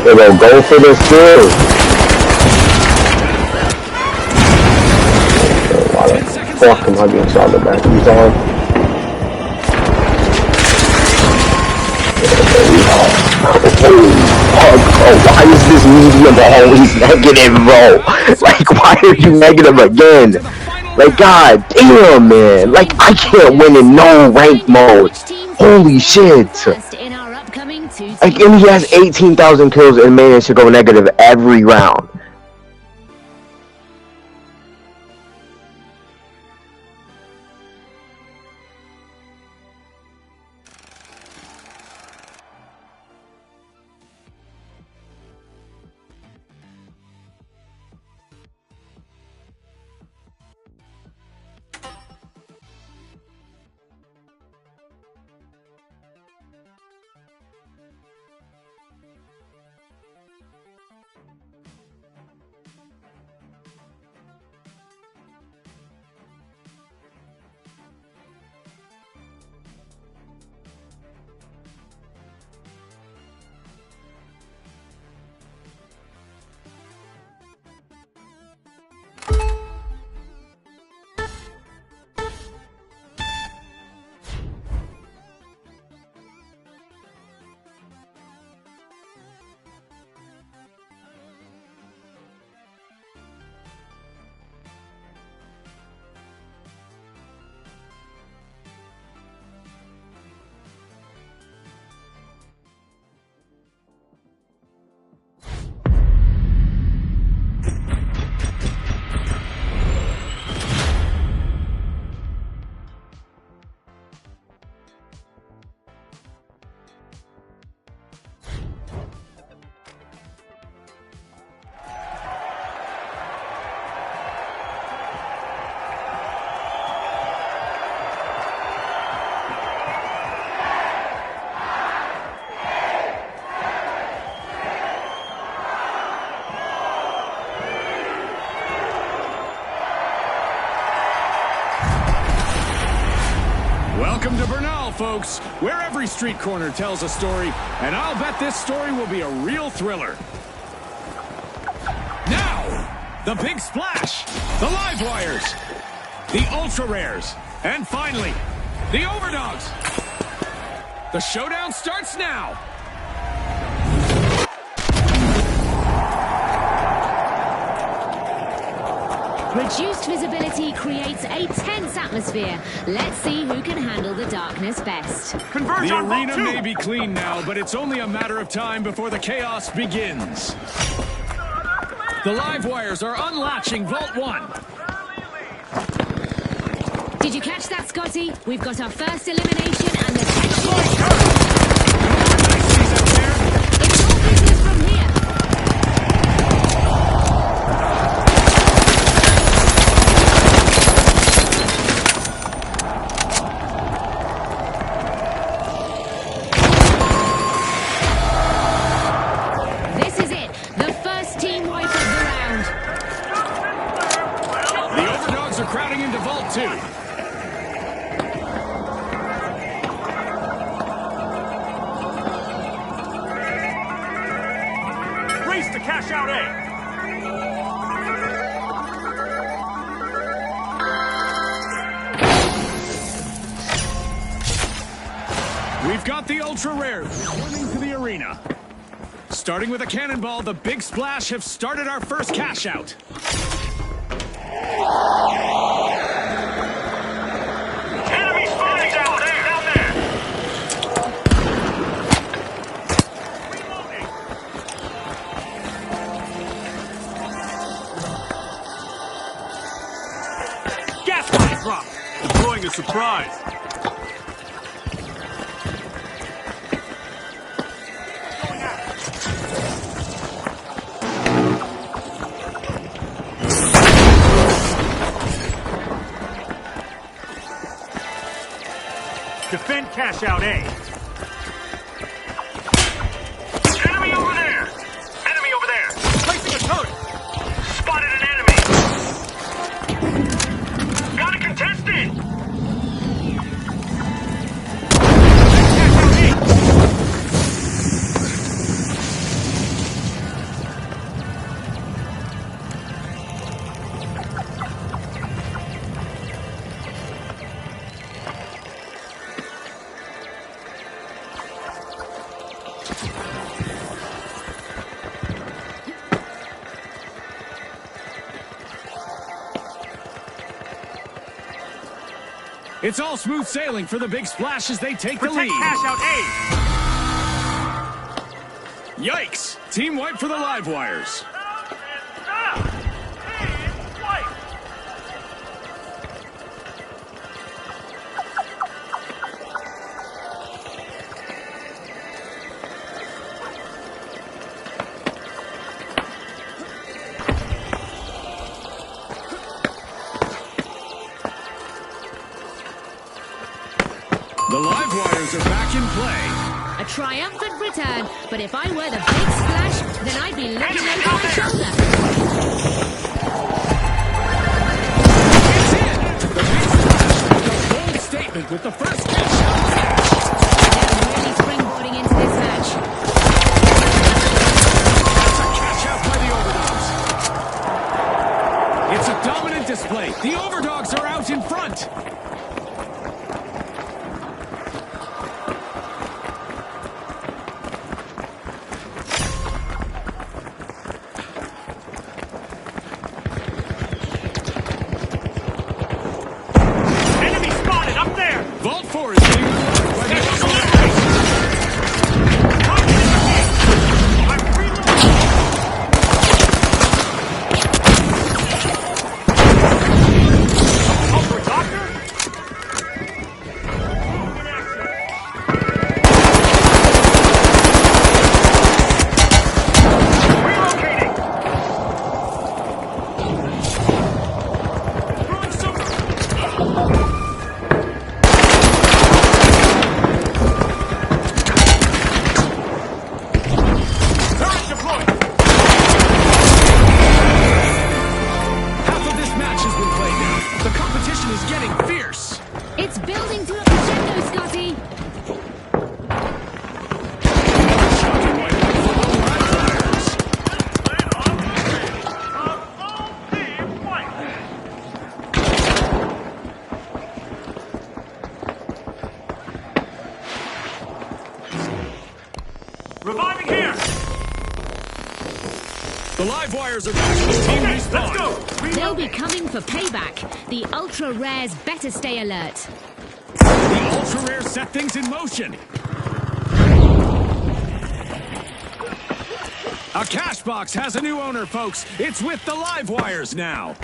They will go for this kill. Fuck him, I being shot in the back. He's on. Oh, why is this medium always negative, bro? Like, why are you negative again? Like, god damn, man. Like, I can't win in no rank mode. Holy shit. Like, and he has 18,000 kills and managed to go negative every round. Welcome to Bernal, folks, where every street corner tells a story, and I'll bet this story will be a real thriller. Now, the big splash, the live wires, the ultra rares, and finally, the overdogs. The showdown starts now. Reduced visibility creates a tense atmosphere. Let's see who can handle the darkness best. Converge The on vault arena 2. may be clean now, but it's only a matter of time before the chaos begins. The live wires are unlatching Vault 1. Did you catch that, Scotty? We've got our first elimination and the tension Oh, is God. Nice up there. It's all business from here. This is it, the first team wipe of the round. The overdogs are crowding into Vault 2. Race to cash out A. We've got the ultra rares returning to the arena. Starting with a cannonball, the big splash have started our first cash out. Enemy spotted down there. Reloading. Gas line drop. Deploying a surprise. Defend cash out A. Enemy over there! Enemy over there! Placing a turret! Spotted an enemy! Got a contestant! Cash out A! It's all smooth sailing for the big splash as they take the lead. Cash out A. Yikes! Team wipe for the live wires. The live wires are back in play. A triumphant return, but if I were the big splash, then I'd be looking over my shoulder. It's in! The big splash with a bold statement with the first catch. They're really springboarding into this match. That's a catch out by the Overdogs. It's a dominant display. The Overdogs are out in front. Vault 4 is being unlocked by the It's building to a crescendo, Scotty. Reviving here! The live wires are back. Team respawn. Let's go! They'll be coming for payback. The ultra rares better stay alert. The ultra rare set things in motion. A cash box has a new owner, folks. It's with the live wires now.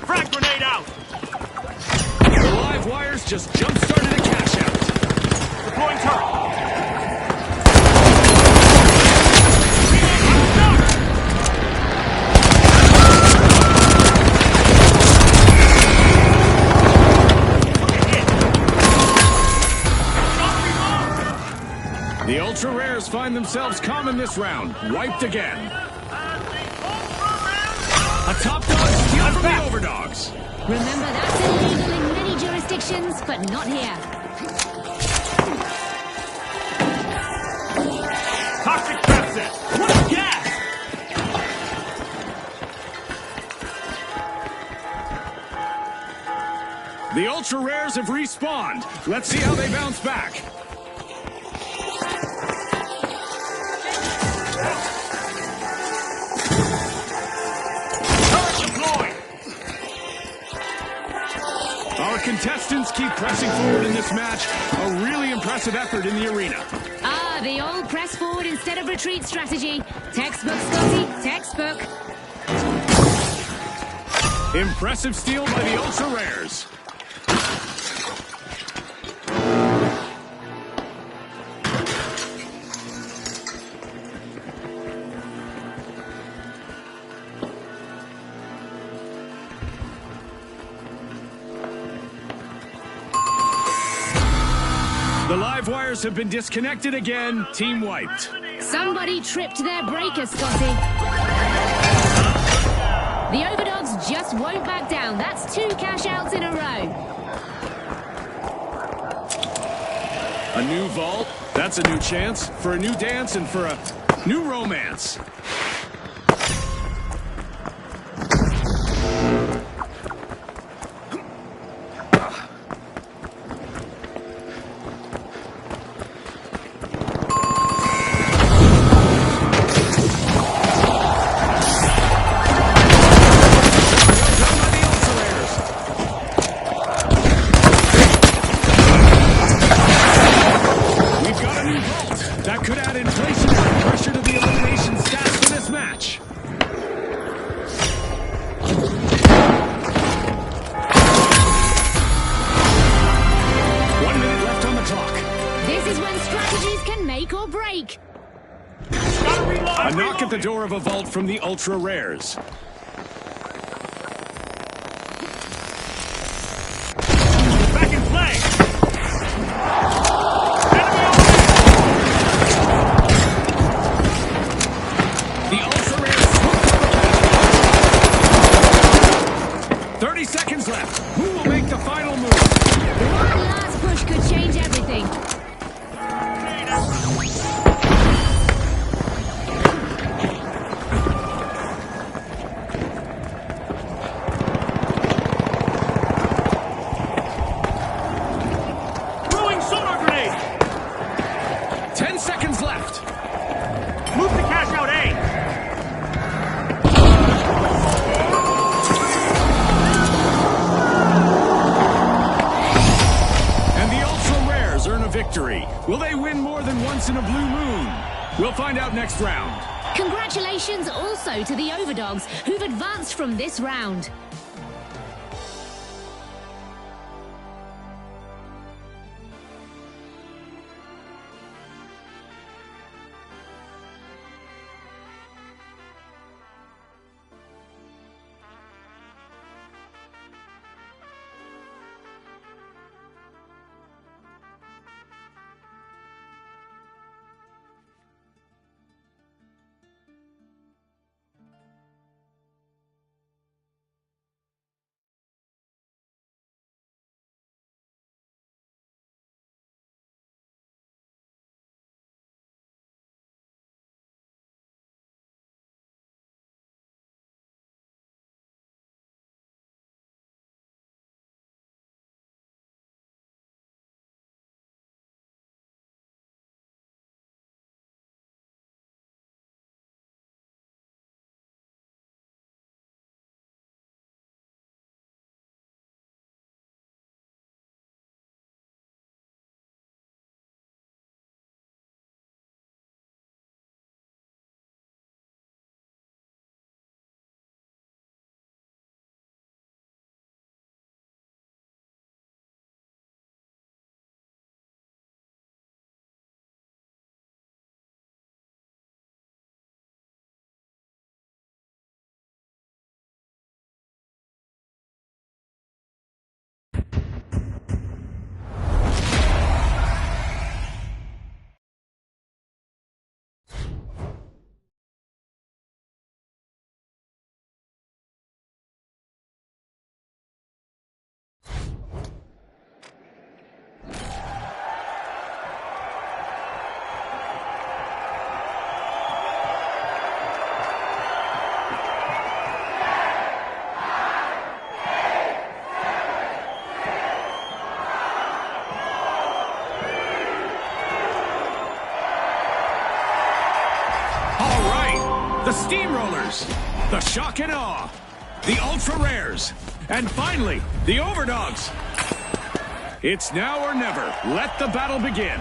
Frag grenade out! The live wires just jump-started a cash out. Deploying turret. The ultra rares find themselves calm in this round. Wiped again. A top dog steal from the Overdogs. Remember, that's illegal in many jurisdictions, but not here. Toxic trap set. What a gas! The ultra rares have respawned. Let's see how they bounce back. Our contestants keep pressing forward in this match. A really impressive effort in the arena. Ah, the old press forward instead of retreat strategy. Textbook, Scotty, textbook. Impressive steal by the ultra rares. The live wires have been disconnected again. Team wiped. Somebody tripped their breaker, Scotty. The Overdogs just won't back down. That's 2 cash outs in a row. A new vault. That's a new chance for a new dance and for a new romance. or break. Gotta reload. A knock at the door of a vault from the ultra rares. Back in play. The ultra rares. 30 seconds left. Who will make the final move? One last push could change everything. Throwing sonar grenade. 10 seconds left. Move to cash out A. And the ultra rares earn a victory. Will they win more than once in a blue moon? We'll find out next round. Congratulations also to the Overdogs who've advanced from this round. The Steamrollers, the Shock and Awe, the Ultra Rares, and finally, the Overdogs. It's now or never. Let the battle begin.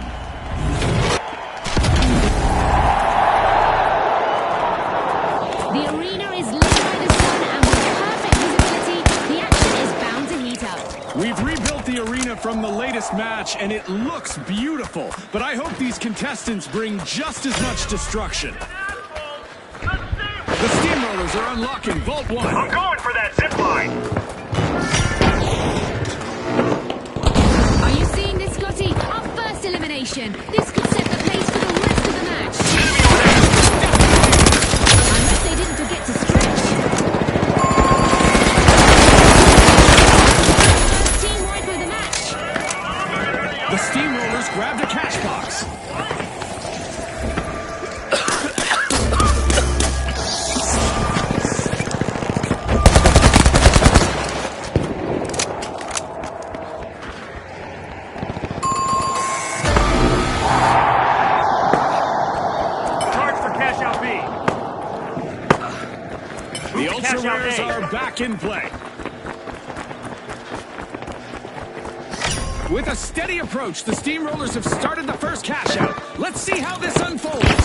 The arena is lit by the sun, and with perfect visibility, the action is bound to heat up. We've rebuilt the arena from the latest match, and it looks beautiful. But I hope these contestants bring just as much destruction. The Steamrollers are unlocking Vault 1. I'm going for that zip line. Are you seeing this, Scotty? Our first elimination. This could set the pace for the rest of the match. Unless they didn't forget to stretch. First team wipe of the match. The Steamrollers grabbed a cash box. The Ultra Rares are back in play. With a steady approach, the Steamrollers have started the first cash out. Let's see how this unfolds. And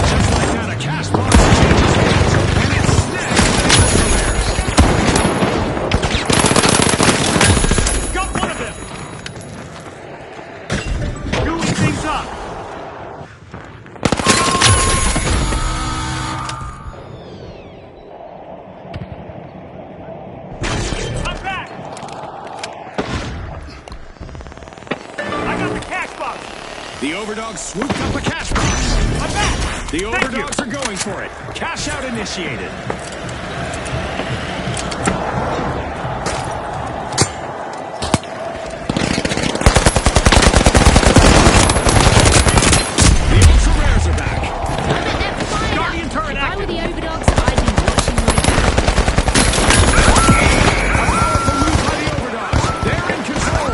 just like that, a cash box changes hands, and it's snagged by the Ultra Rares. Go Overdogs swooped up a cash box. I'm back! The Overdogs are going for it. Cash out initiated. The Ultra Rares are back. They're fired up. Guardian turret If I were active. the Overdogs, I'd be watching my back. Powerful move by the Overdogs. They're in control.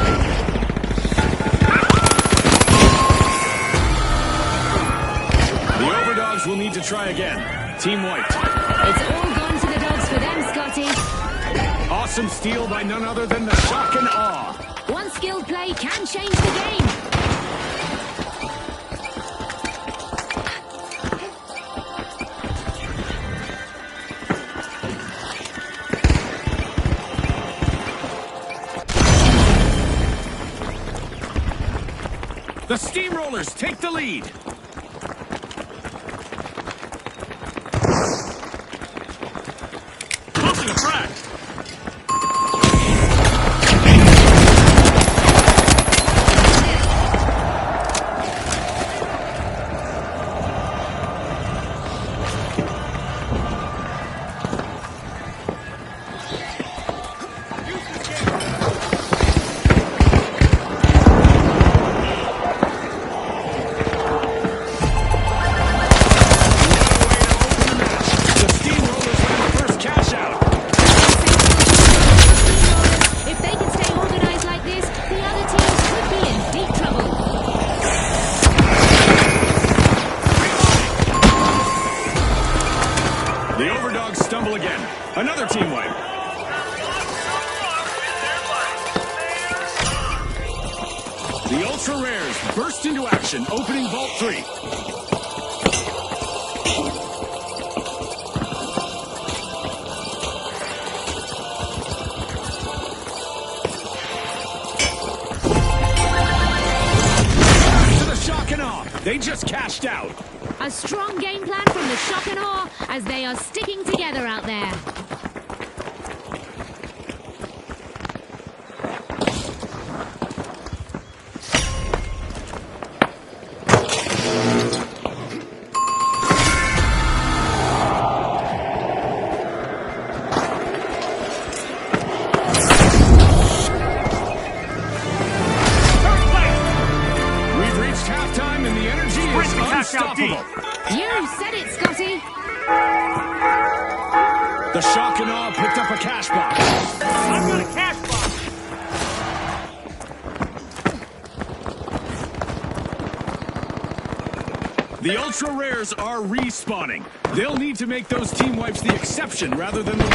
The Overdogs will need to try again. Team White. It's all gone to the dogs for them, Scotty. Awesome steal by none other than the Shock and Awe. One skilled play can change the game. The Steamrollers take the lead. Tossing a frag! The Steamrollers win the first cash out. If they can stay organized like this, the other teams could be in deep trouble. The Overdogs stumble again. Another team wipe. The Ultra Rares burst into action, opening Vault 3. To the Shock and Awe. They just cashed out. A strong game plan from the Shock and Awe as they are sticking together out there. We've reached halftime and the energy is Sprint to cash out unstoppable. You said it, Scotty. The Shock and Awe picked up a cash box. I've got a cash box! The Ultra Rares are respawning. They'll need to make those team wipes the exception rather than the rule.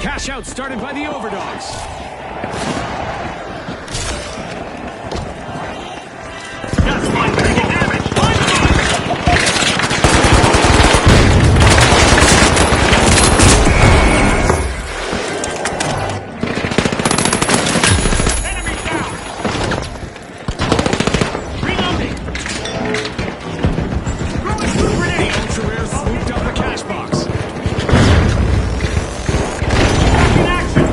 Cash out started by the Overdogs. That's fine, taking damage! Enemy down! Reloading! Throwing two The grenades! Ultra Rares swooped up the cash box. In action!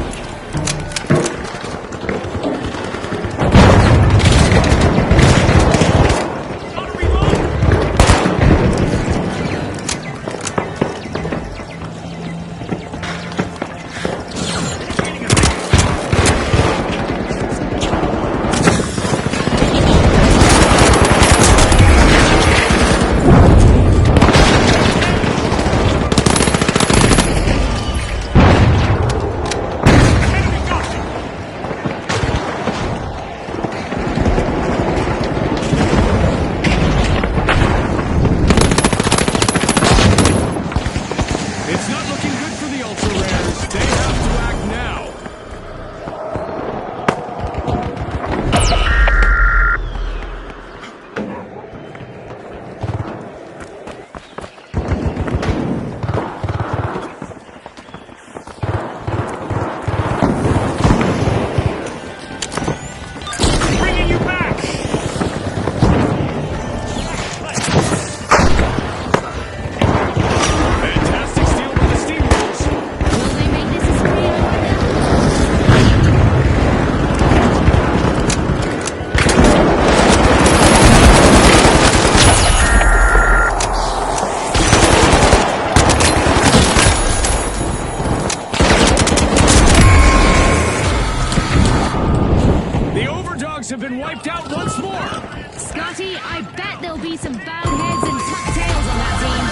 Scotty. I bet there'll be some bowed heads and tucked tails on that team.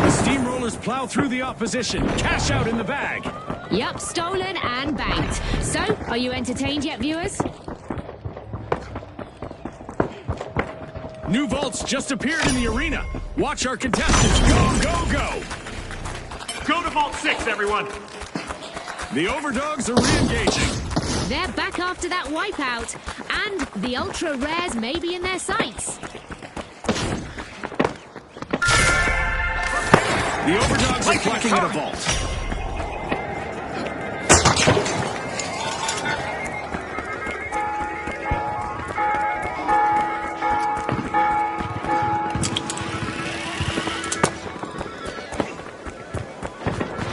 The Steamrollers plow through the opposition. Cash out in the bag. Yup, stolen and banked. So, are you entertained yet, viewers? New vaults just appeared in the arena. Watch our contestants go, go, go. Go to Vault 6, everyone. The Overdogs are re-engaging. They're back after that wipeout, and the ultra rares may be in their sights. The Overdogs are plucking at a vault.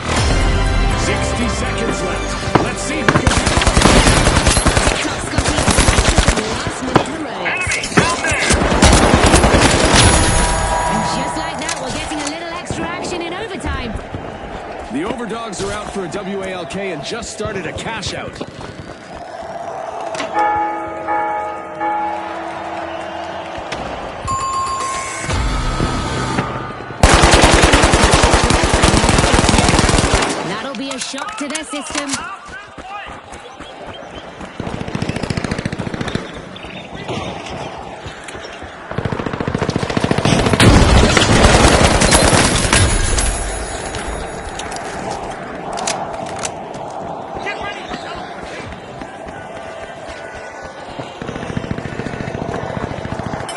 60 seconds left. Let's see who can do it. Top Scotty for the last-minute heroics. Enemy down there. And just like that, we're getting a little extra action in overtime. The Overdogs are out for a WALK and just started a cash out. That'll be a shock to their system.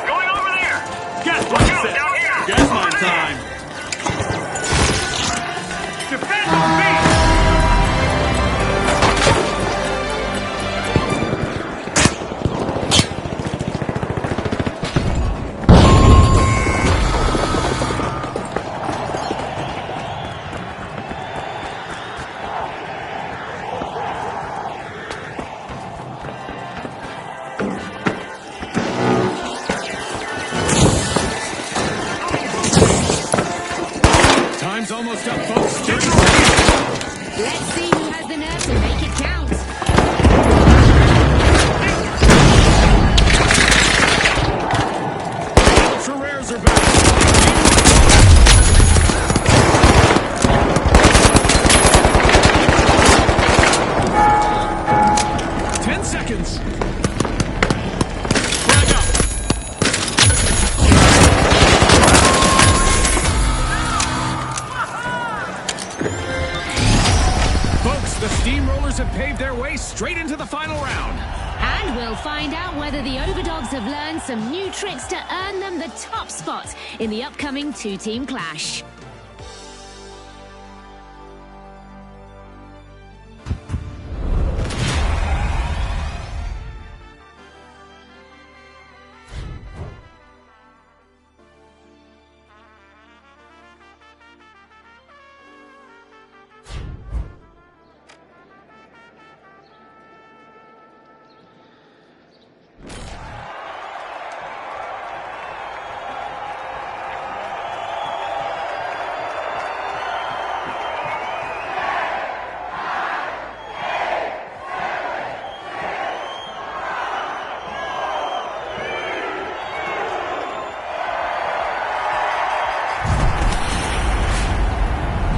Going over there. Gas Look mine out, set. down here. Gas Over mine there. time. Defend on me. Time's almost up, folks. 30 seconds. Let's see who has the nerve to make it count. Ultra rares are back. 10 seconds. Flag up. Folks, the Steamrollers have paved their way straight into the final round. And we'll find out whether the Overdogs have learned some new tricks to earn them the top spot in the upcoming two-team clash.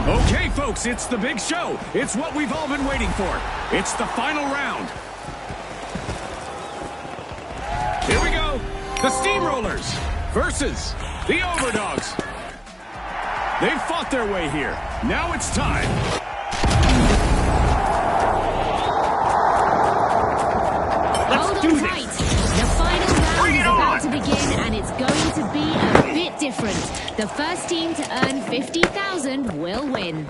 Okay, folks, it's the big show. It's what we've all been waiting for. It's the final round. Here we go. The Steamrollers versus the Overdogs. They've fought their way here. Now it's time. Hold on tight. The final round Bring is it about on. to begin, and it's going to be a bit different. The first team to earn 50,000 will win.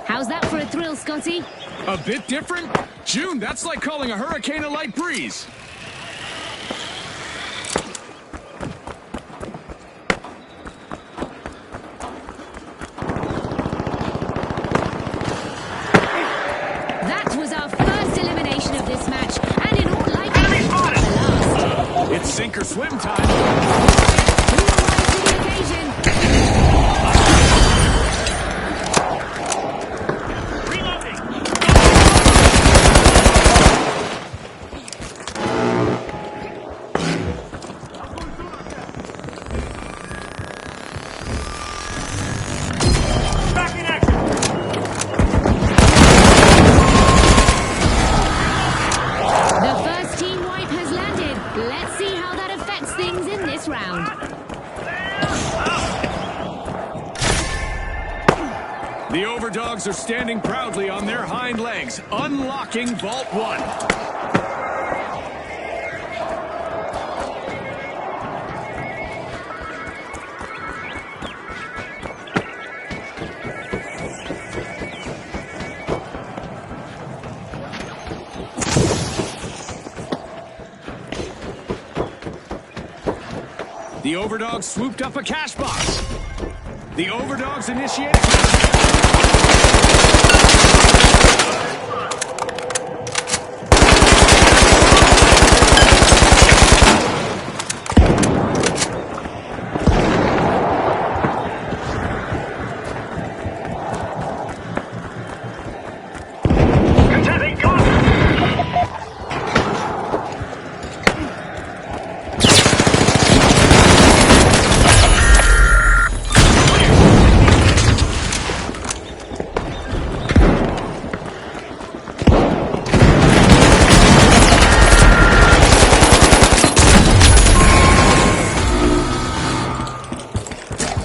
How's that for a thrill, Scotty? A bit different? June, that's like calling a hurricane a light breeze. That was our first elimination of this match, and in all likelihood, Enemy spotted. the last. It's sink or swim time. Who will rise to the occasion? Reloading. round. The Overdogs are standing proudly on their hind legs, unlocking Vault 1. The Overdogs swooped up a cash box. The Overdogs initiate.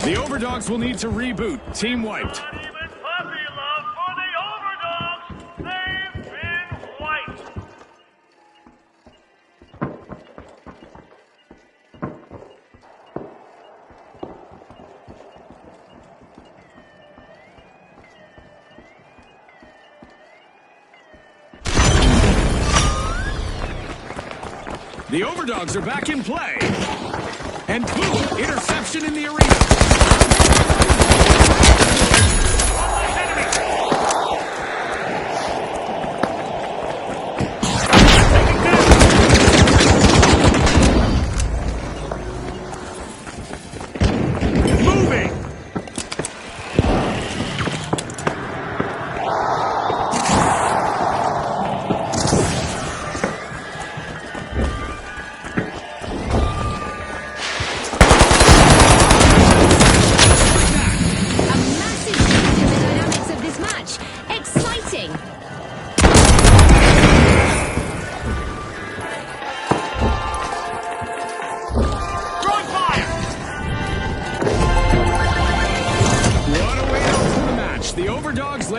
The Overdogs will need to reboot. Team wiped. Not even puppy love for the Overdogs. They've been wiped. The Overdogs are back in play. And boom, interception in the arena.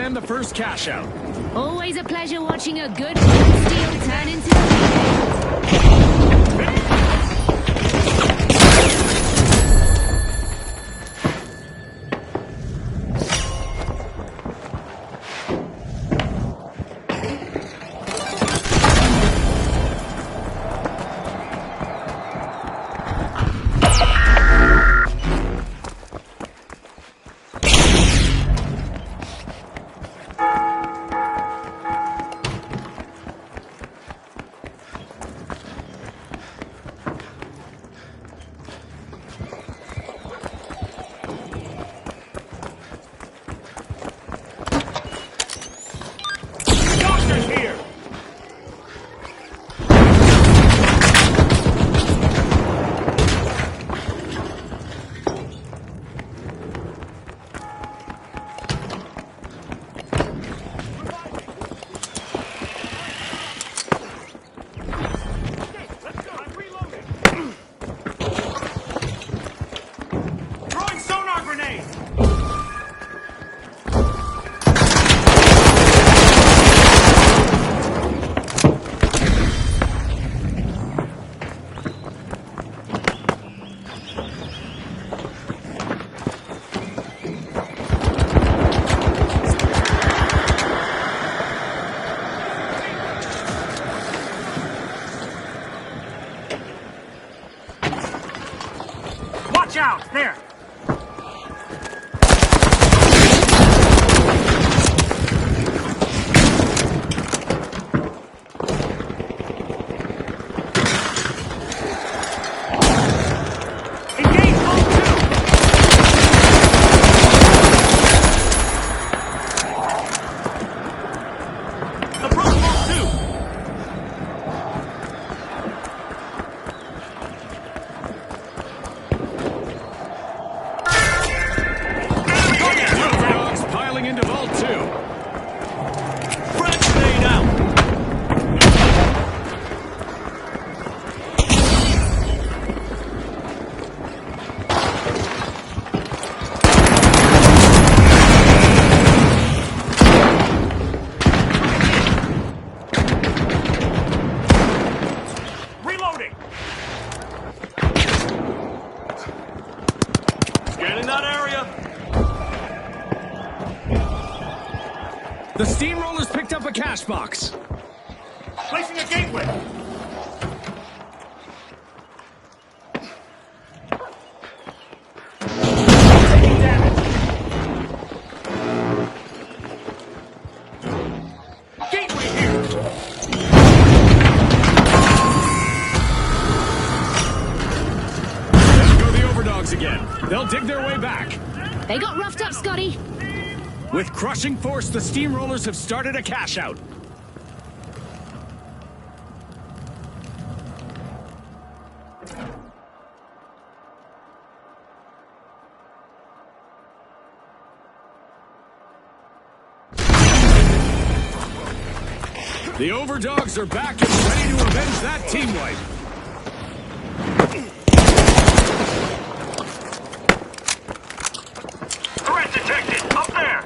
The first cash out. Always a pleasure watching a good steal turn into a Watch out! There! Engage Vault 2! Approach Vault 2! The Steamrollers picked up a cash box. Placing a gateway. Taking damage. Gateway here. There go the Overdogs again. They'll dig their way back. They got roughed up, Scotty. With crushing force, the Steamrollers have started a cash out. The Overdogs are back and ready to avenge that team wipe. Threat detected. Up there.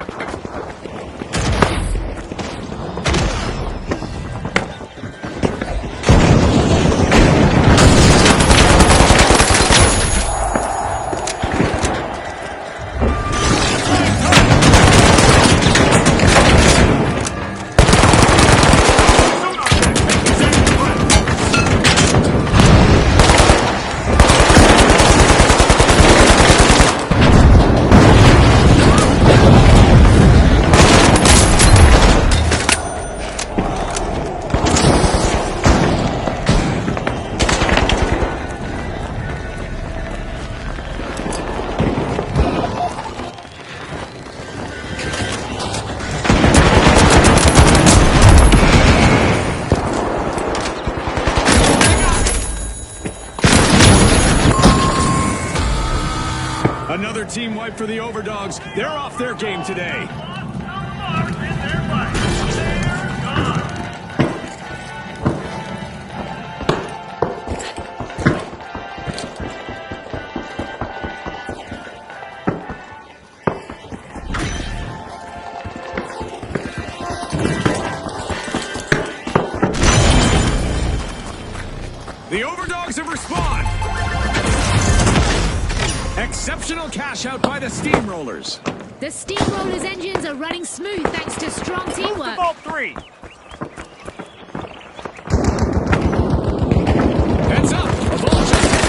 Another team wipe for the Overdogs. They're off their game today. The Overdogs have respawned. Exceptional cash out by the Steamrollers. The Steamrollers' engines are running smooth thanks to strong teamwork. Vault 3. Heads up! A ball just hit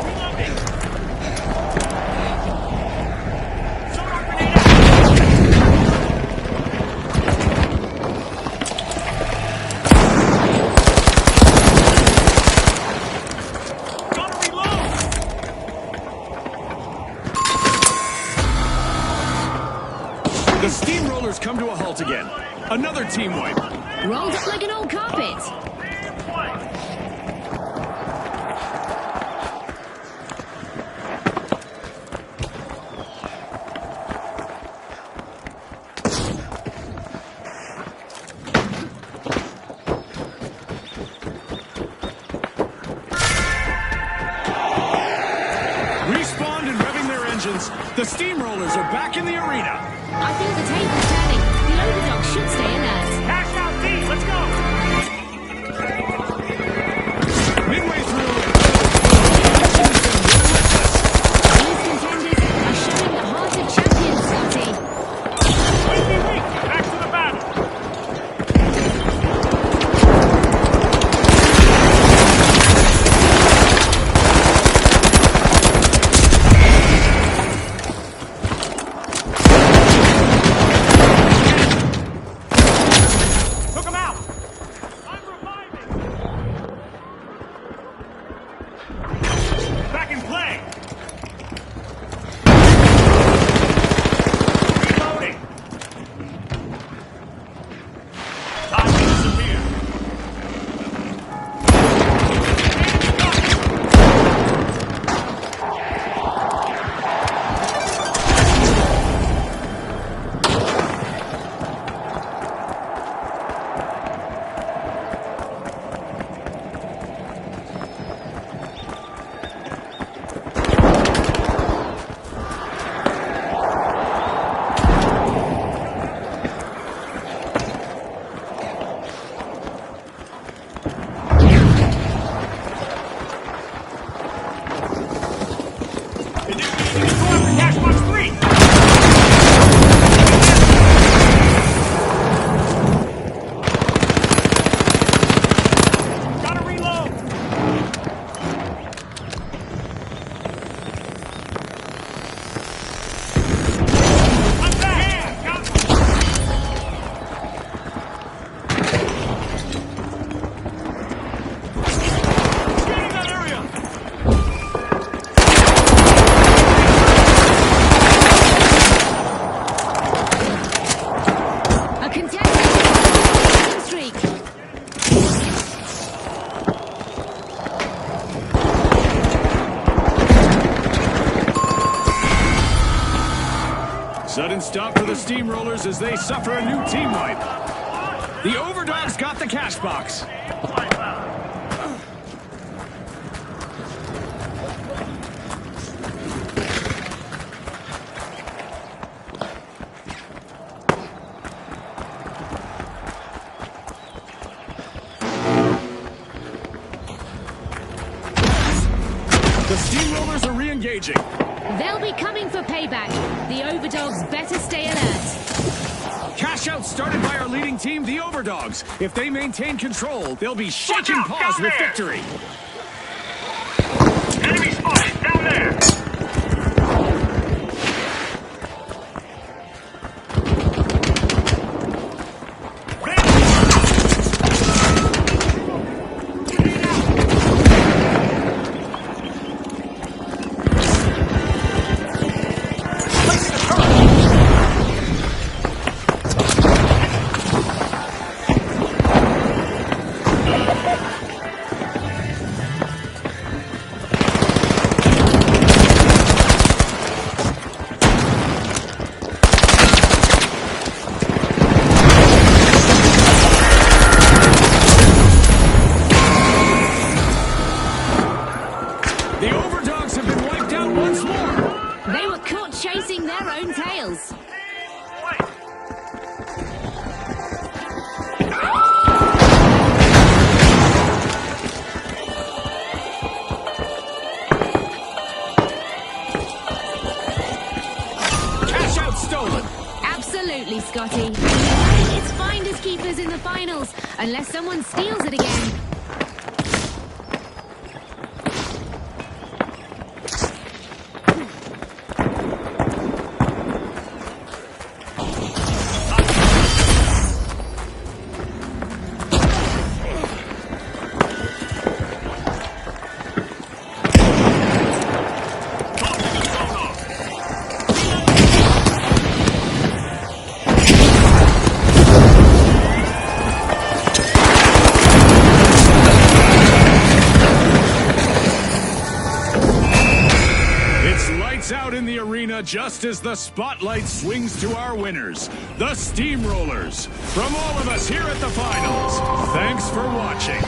Reloading. Sonar grenade out. Gotta reload. The Steamrollers come to a halt again. Another team wipe. Rolled up like an old carpet. Respawned and revving their engines. The Steamrollers are back in the arena. I think the table's turning. The Overdogs should stay alert. Cash out D. Let's go. Midway through, These contenders are showing the heart of champions, Scotty. Wait. Back to the battle. Sudden stop for the Steamrollers as they suffer a new team wipe. The Overdogs got the cash box. The Steamrollers are re-engaging. They'll be coming for payback. The Overdogs better stay alert. Cash out started by our leading team, the Overdogs. If they maintain control, they'll be shaking out, paws down with there. victory. Enemy spotted down there. The Overdogs have been wiped out once more. They were caught chasing their own tails. Cash out stolen. Absolutely, Scotty. It's finders keepers in the finals, unless someone steals it again. Out in the arena just as the spotlight swings to our winners, the Steamrollers. From all of us here at the finals, thanks for watching.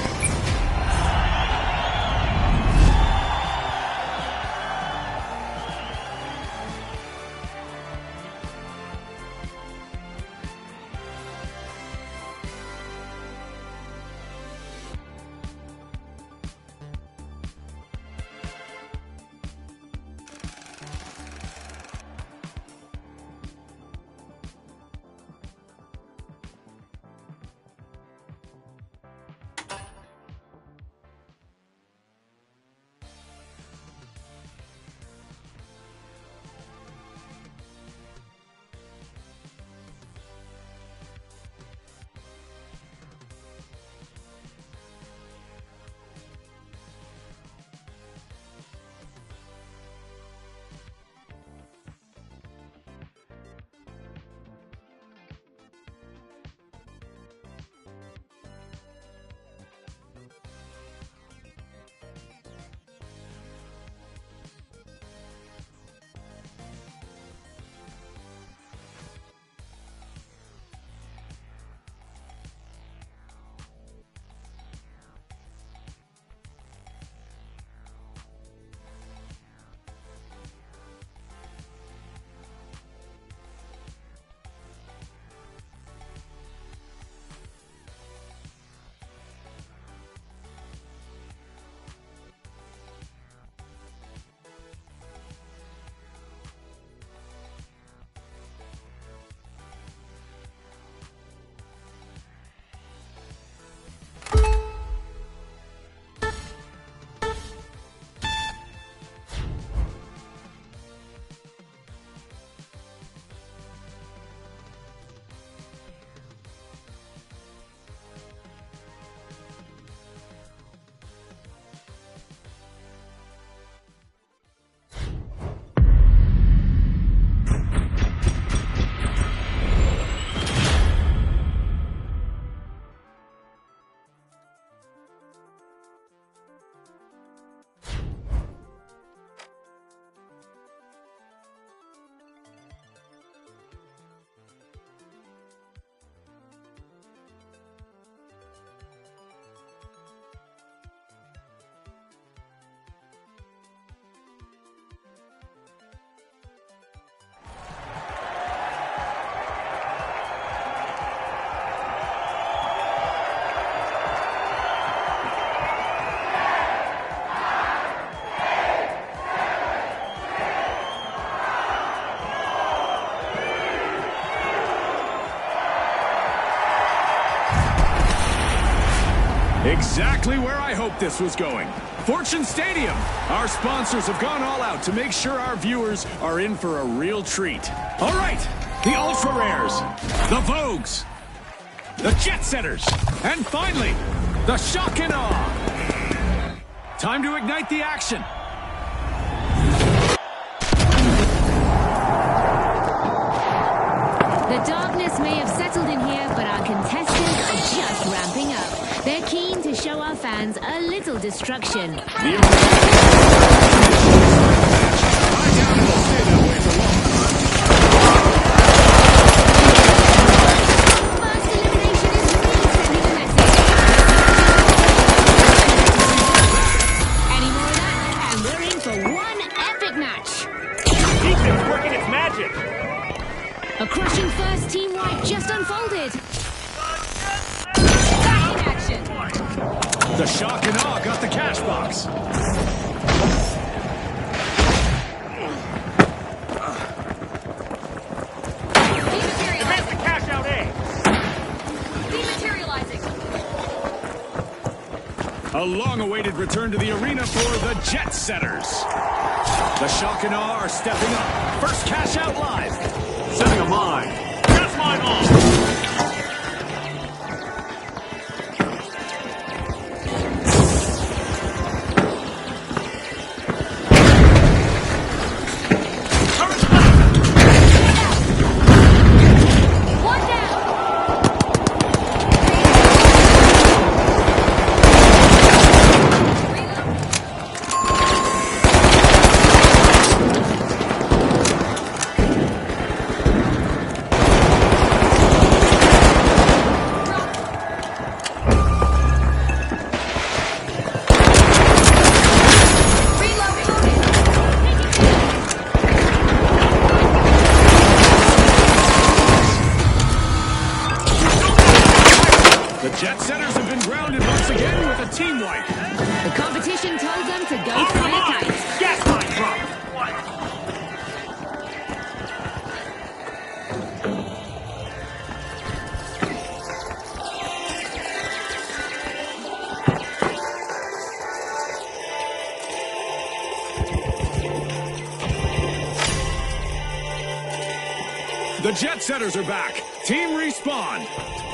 Exactly where I hoped this was going. Fortune Stadium. Our sponsors have gone all out to make sure our viewers are in for a real treat. All right, the Ultra Rares, the Vogues, the Jet Setters, and finally, the Shock and Awe. Time to ignite the action. The darkness may have settled in here, but our contestants are just ramping up. They're keen to show our fans a little destruction. First elimination is really sending a message. Any more of that, and we're in for one epic match. Defense working its magic. A crushing first team wipe just unfolded. Back in action. The Shock and Awe got the cash box. Advance the cash out A. Dematerializing. A long-awaited return to the arena for the Jet Setters. The Shock and Awe are stepping up. First cash out live. Setting a mine. Gas mine on. One down. The Jet Setters have been grounded once again with a team wipe. The competition told them to go Over for the their mine. kites. Gas mine drop. The Jet Setters are back. Team Respawn.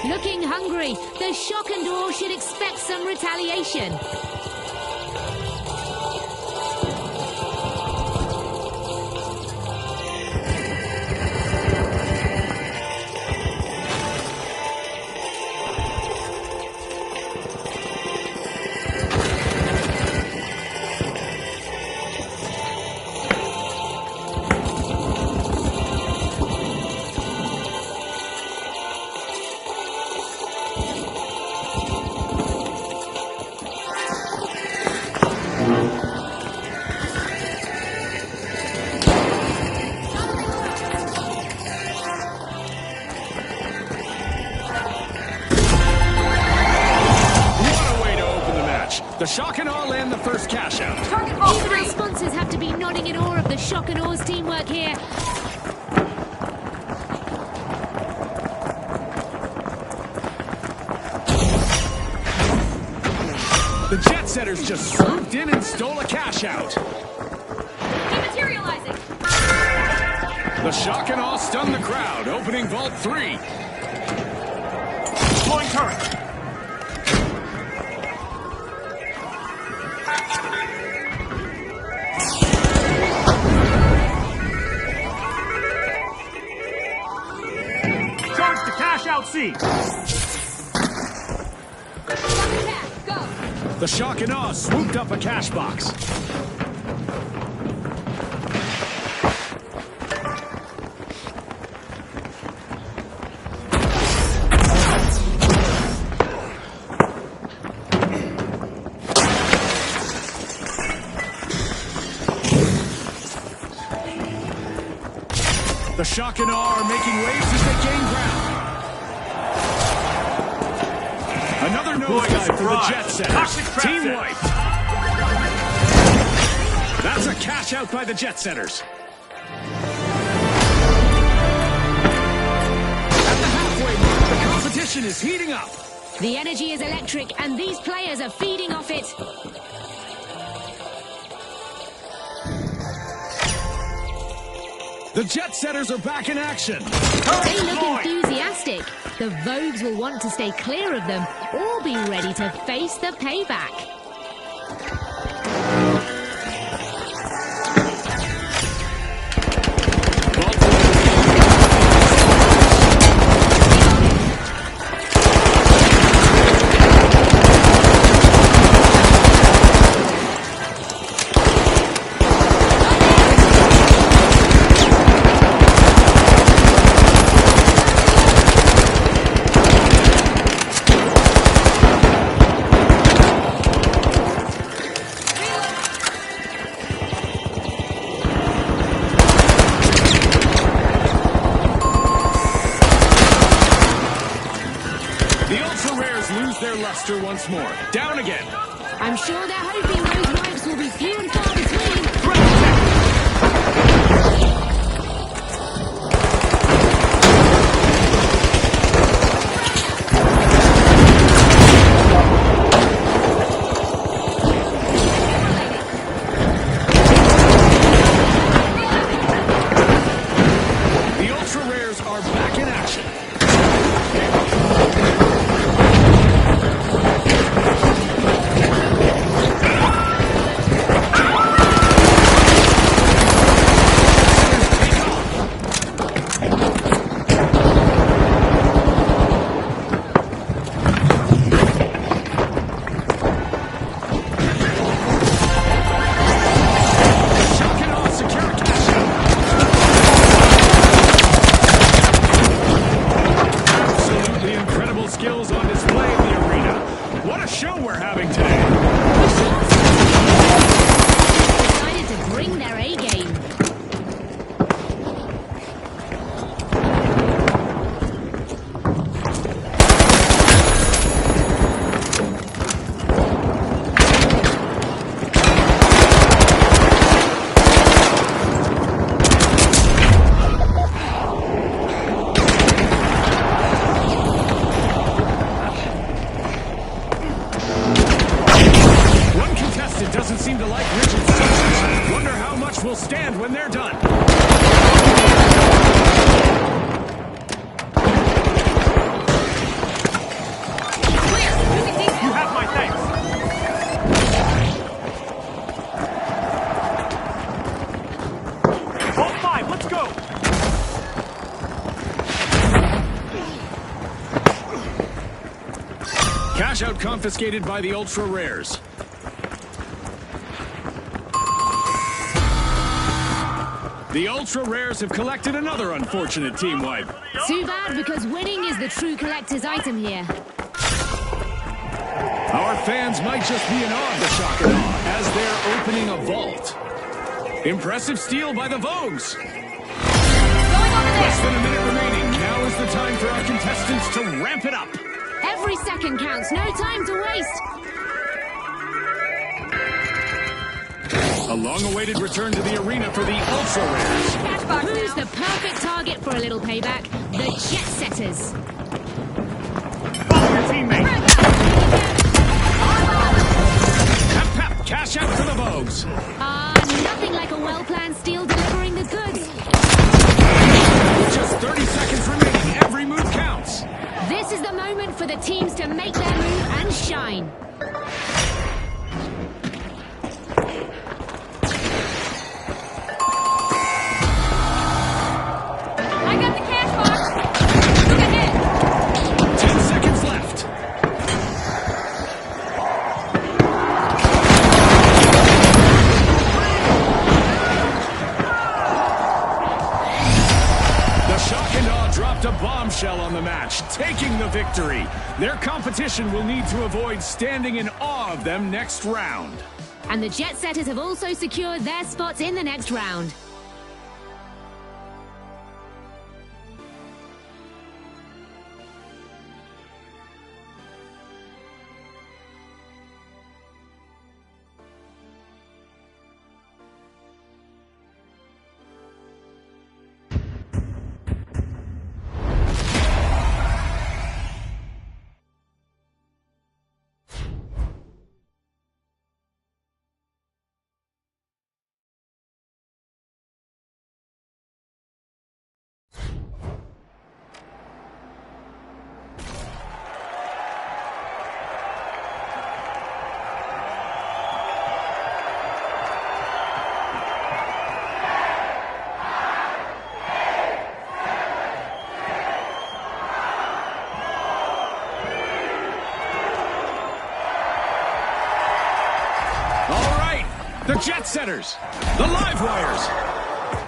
Looking hungry, the Shock and Awe should expect some retaliation. The Shock and Awe land the first cash out. Target ball Even our 3. sponsors have to be nodding in awe of the Shock and Awe's teamwork here. The Jet Setters just swooped in and stole a cash out. Dematerializing. The Shock and Awe stunned the crowd, opening Vault 3. Deploying turret. Charge the cash out C. Attack. Go. The Shock and Awe swooped up a cash box. The Shock and Awe are making waves as they gain ground. Another nosedive for the Jet Toxic Setters. trap Team set. wipe. That's a cash out by the Jet Setters. At the halfway mark, the competition is heating up. The energy is electric, and these players are feeding off it. The Jet Setters are back in action. They look enthusiastic. The Vogues will want to stay clear of them or be ready to face the payback. Once more. Down again. I'm sure they're hoping those wipes will be few and far between. The Ultra Rares are back in action. Will stand when they're done. You have my thanks. All five, let's go. Cash out confiscated by the Ultra Rares. The Ultra Rares have collected another unfortunate team wipe. Too bad, because winning is the true collector's item here. Our fans might just be in awe of the shock and awe as they're opening a vault. Impressive steal by the Vogues. Less than a minute remaining. Now is the time for our contestants to ramp it up. Every second counts. No time to waste. A long-awaited return to the arena for the Ultra Rares. Who's the perfect target for a little payback? The Jet Setters. Follow your teammate. Pep, pep, cash out for the Vogues. Nothing like a well-planned steal delivering the goods. With just 30 seconds remaining, every move counts. This is the moment for the teams to make their move and shine. Bombshell on the match, taking the victory. Their competition will need to avoid standing in awe of them next round. And the Jet Setters have also secured their spots in the next round. The jet setters, the live wires,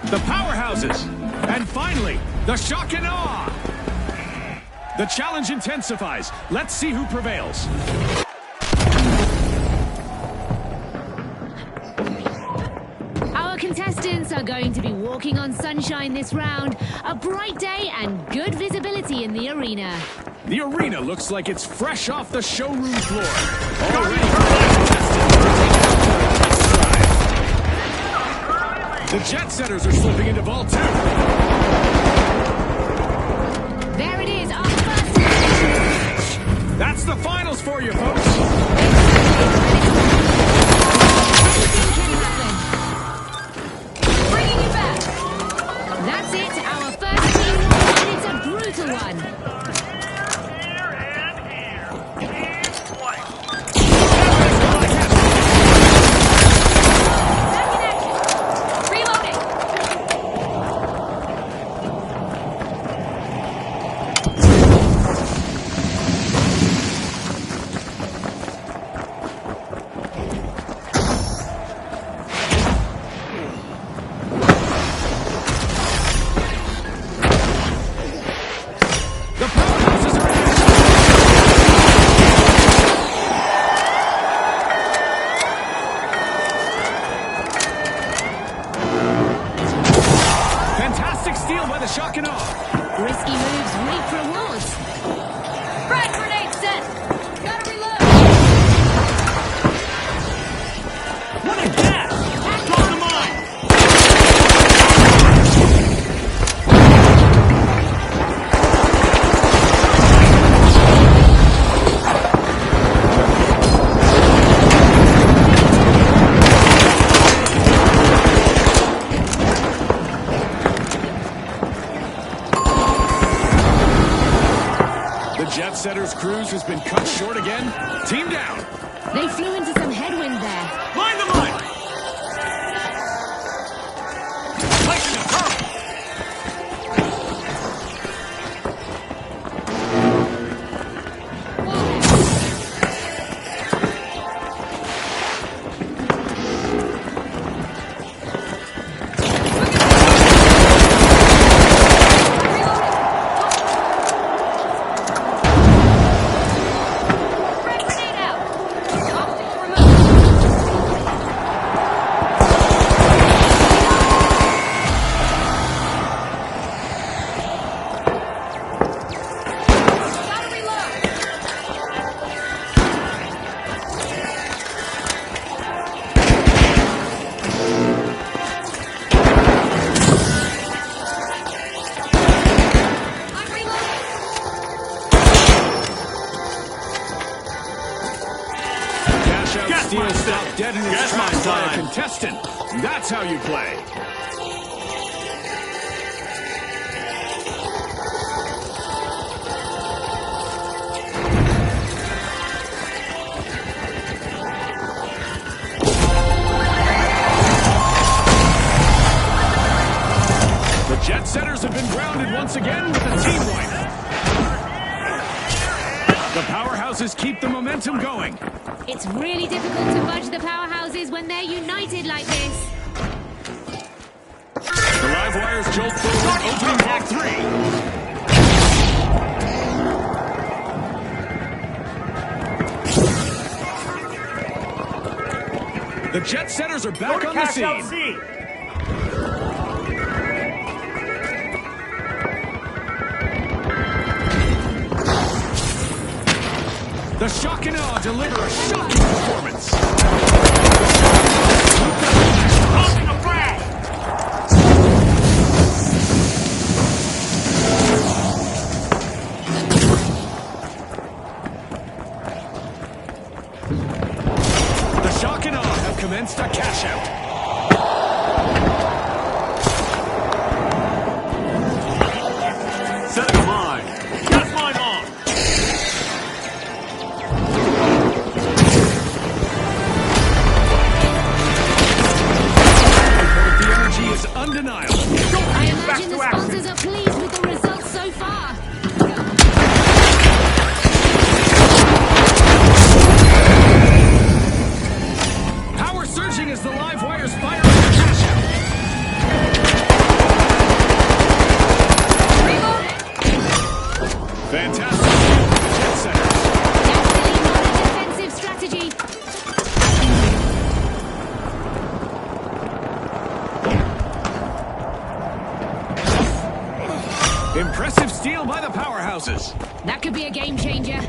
the powerhouses, and finally, the shock and awe. The challenge intensifies. Let's see who prevails. Our contestants are going to be walking on sunshine this round. A bright day and good visibility in the arena. The arena looks like it's fresh off the showroom floor. The jet setters are slipping into Vault 2. There it is, our first match. That's the finals for you, folks. Bringing you back. That's it, our first team won, and it's a brutal one. Reloading. The powerhouses are in action. Fantastic steal by the shock and awe. Risky moves reap rewards. Frag grenade set. Gotta reload. What a gas! Throw the mine! The jet setters' cruise has been cut short again. Team down. They flew into some headwind there. Mine the mine! Placing a turret! Frag grenade out. Obstacle removed. Gotta reload. I'm reloading. Cash out Gas steal mine stop set. dead in its Gas tracks mine by a time. contestant. That's how you play. The jet setters have been grounded once again with a team wipe. The powerhouses keep the momentum going. It's really difficult to budge the powerhouses when they're united like this. The live wires jolt forward, opening Vault 3. The jet setters are back on the Cash out scene. C! The shock and awe deliver a shocking performance. Tossing a frag! The shock and awe have commenced a cash out. Setting a mine! Gas mine on! The energy is undeniable. I imagine the sponsors are pleased with the results so far. Power surging as the live Impressive steal by the powerhouses. That could be a game changer.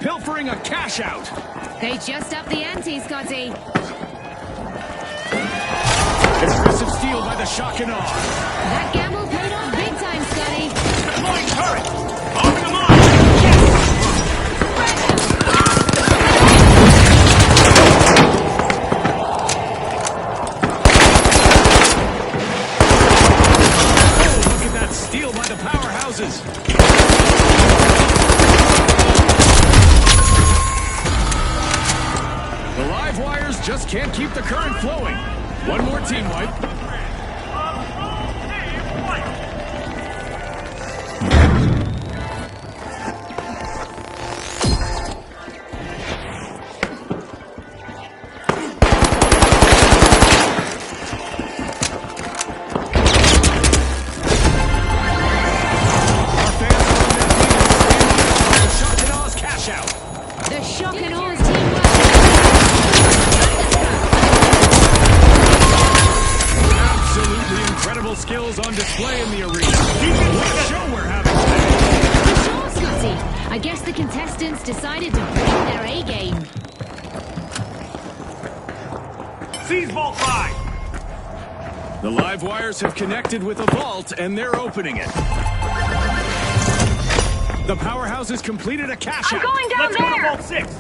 Pilfering a cash out. They just upped the ante, Scotty. Impressive steal by the shock and awe. That gamble paid off big time, Scotty. Deploying turret. Open them on. Oh, look at that steal by the powerhouses. Wires just can't keep the current flowing. One more team wipe. Our fans are on their feet. The Shock and Awes cash out. The Shock and Awes teamwork. Absolutely incredible skills on display in the arena. What a show we're having today. For sure, Scotty. I guess the contestants decided to bring their A game. Seize Vault 5. The live wires have connected with a vault, and they're opening it. The powerhouses completed a cash out. I'm going down Let's go to there! Vault 6.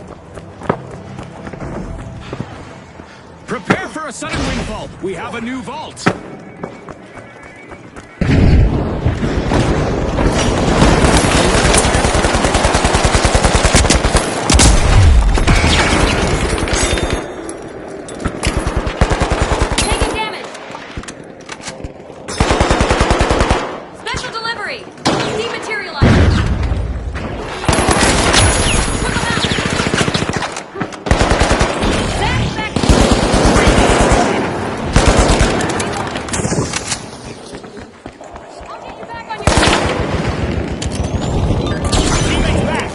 Prepare for a sudden windfall. We have a new vault. Taking damage! Special delivery! Dematerializing! Took him out! Back! I'll get you back on your... Teammates back.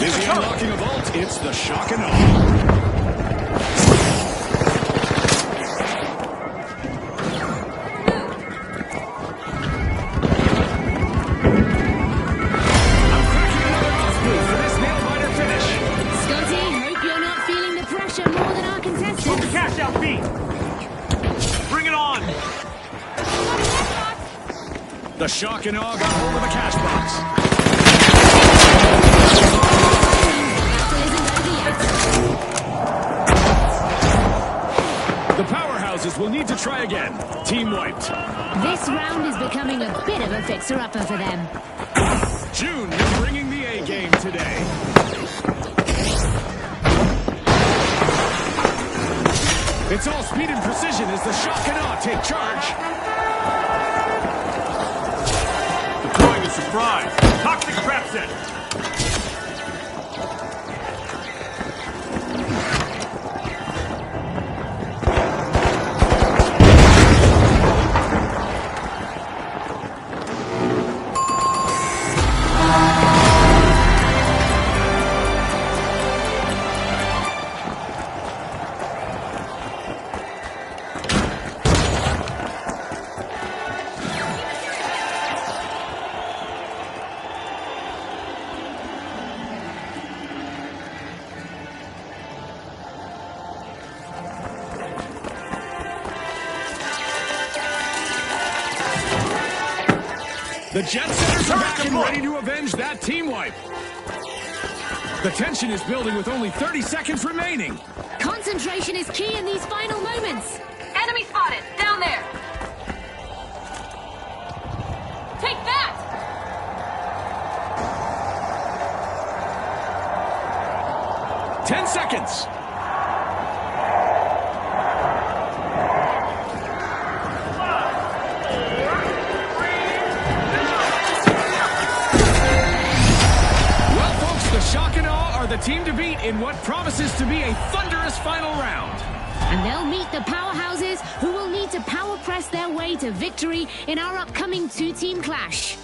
Busy unlocking a vault. It's the shock and awe. I'm cracking another off move for this nail-biter finish. Scotty, hope you're not feeling the pressure more than our Move the contestants. cash out, B. Bring it on. The shock and awe got hold of the cash box. Battle isn't over yet. The powerhouses will need to try again. Team wiped. This round is becoming a bit of a fixer-upper for them. June is bringing the A game today. It's all speed and precision as the shock and awe take charge. Deploying a surprise. Toxic trap set. The Jet Setters are back and ready to avenge that team wipe. The tension is building with only 30 seconds remaining. Concentration is key in these final moments. Enemy spotted! Down there! Take that! 10 seconds. Well, folks, the shock and awe are the team to beat in what promises to be a thunderous final round. And they'll meet the powerhouses who will need to power press their way to victory in our upcoming two-team clash.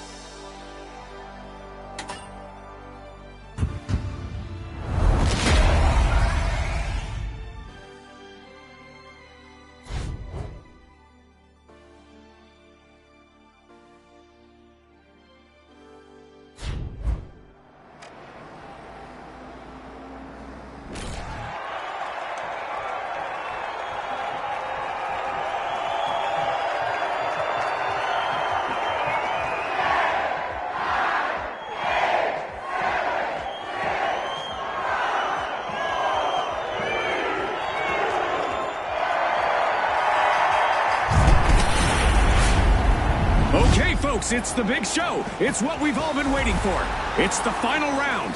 Okay, folks, it's the big show. It's what we've all been waiting for. It's the final round.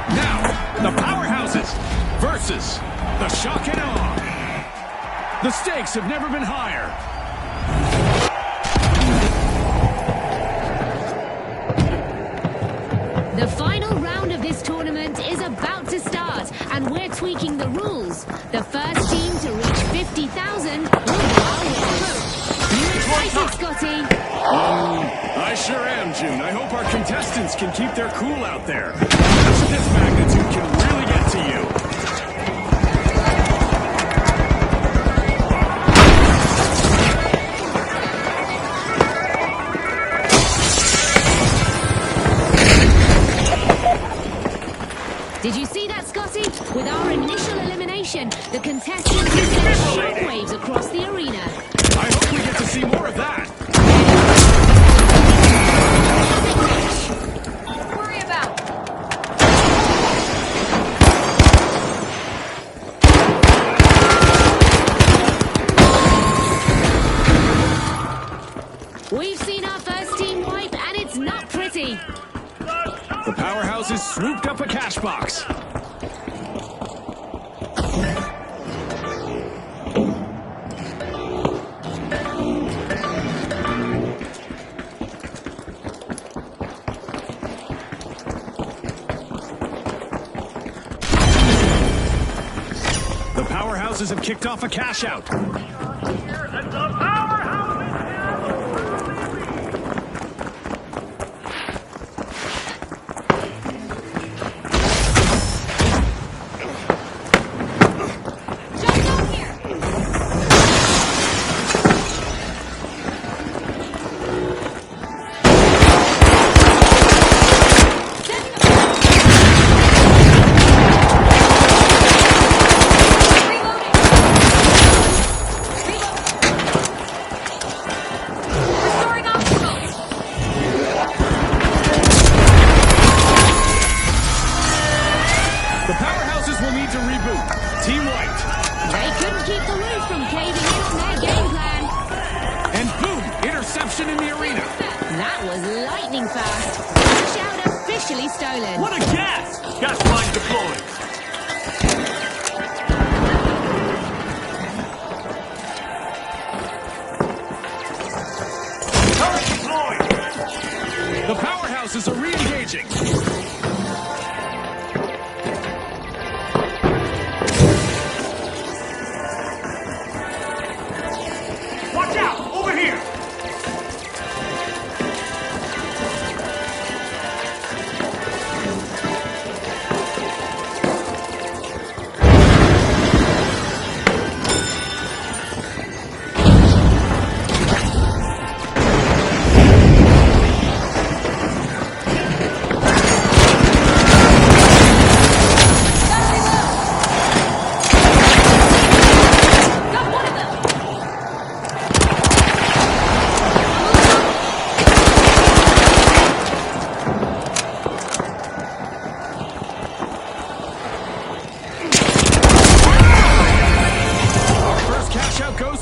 Now, the powerhouses versus the shock and awe. The stakes have never been higher. The final round of this tournament is about to start, and we're tweaking the rules. The first team to reach 50,000 will go our way. You excited, Scotty? I sure am, June. I hope our contestants can keep their cool out there. A match of this magnitude can really get to you. Did you see that, Scotty? With our initial elimination, the contestants will send shockwaves across the arena. I hope we get to see more of that. Don't worry about. We've seen our first team wipe, and it's not pretty. The powerhouses swooped up a cash box. The powerhouses have kicked off a cash out. Stolen. What a gas! Gas line deployed. Turret deployed. The powerhouses are re-engaging. Watch out! Over here!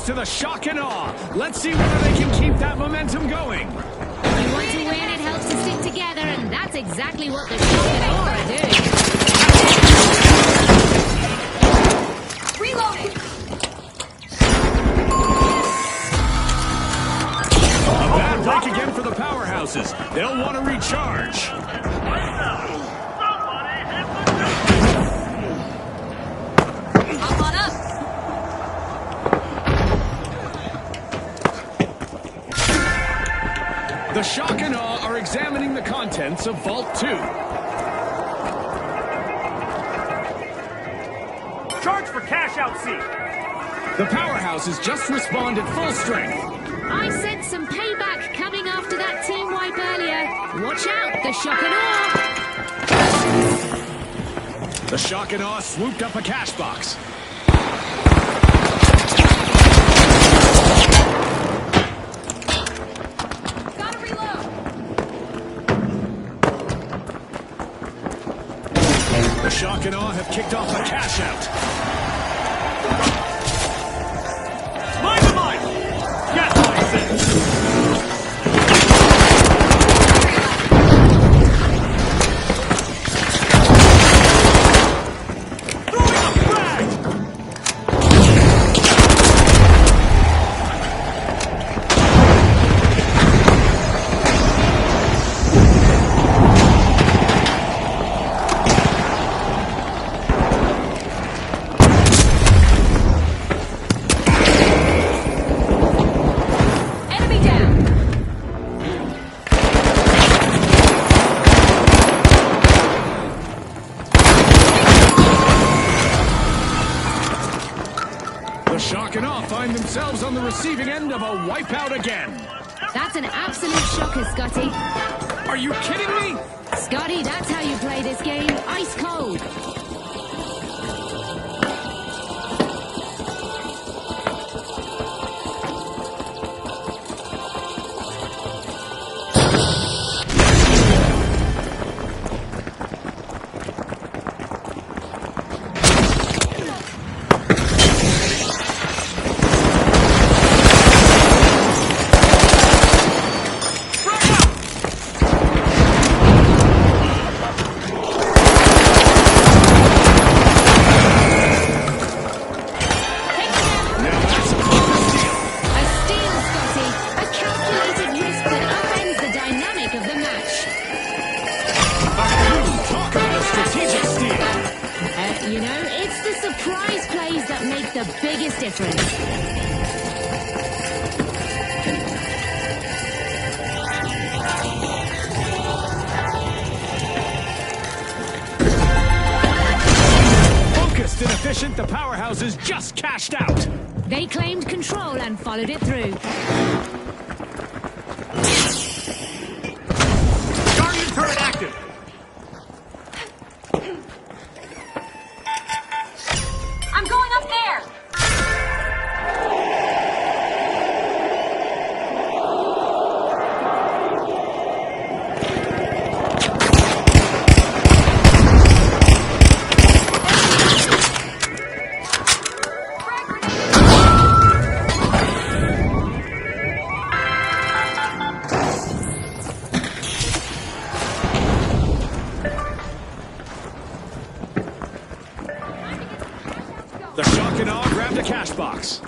To the shock and awe. Let's see whether they can keep that momentum going. If you want to win, it helps to stick together, and that's exactly what the shock and awe are doing. Reloading. A bad break again for the powerhouses. They'll want to recharge. The Shock and Awe are examining the contents of Vault 2. Charge for cash out seat. The powerhouse has just respawned at full strength. I sense some payback coming after that team wipe earlier. Watch out, the Shock and Awe. The Shock and Awe swooped up a cash box. Gotta reload. The Shock and Awe have kicked off a cash out. Mind the mine. Gas box in. Throwing a frag. Enemy down. The Shock and Awe find themselves on the receiving end of a wipeout again. That's an absolute shocker, Scotty. Are you kidding me? Scotty, that's how you play this game. Ice cold. Now that's a clever steal. A steal, Scotty. A calculated risk that upends the dynamic of the match. Talk about a strategic steal. You know, it's the surprise plays that make the biggest difference. Focused and efficient, the powerhouses just cashed out. They claimed control and followed it through. Guardian turret active. I'm going up there. The Shock and Awe grabbed a cash box.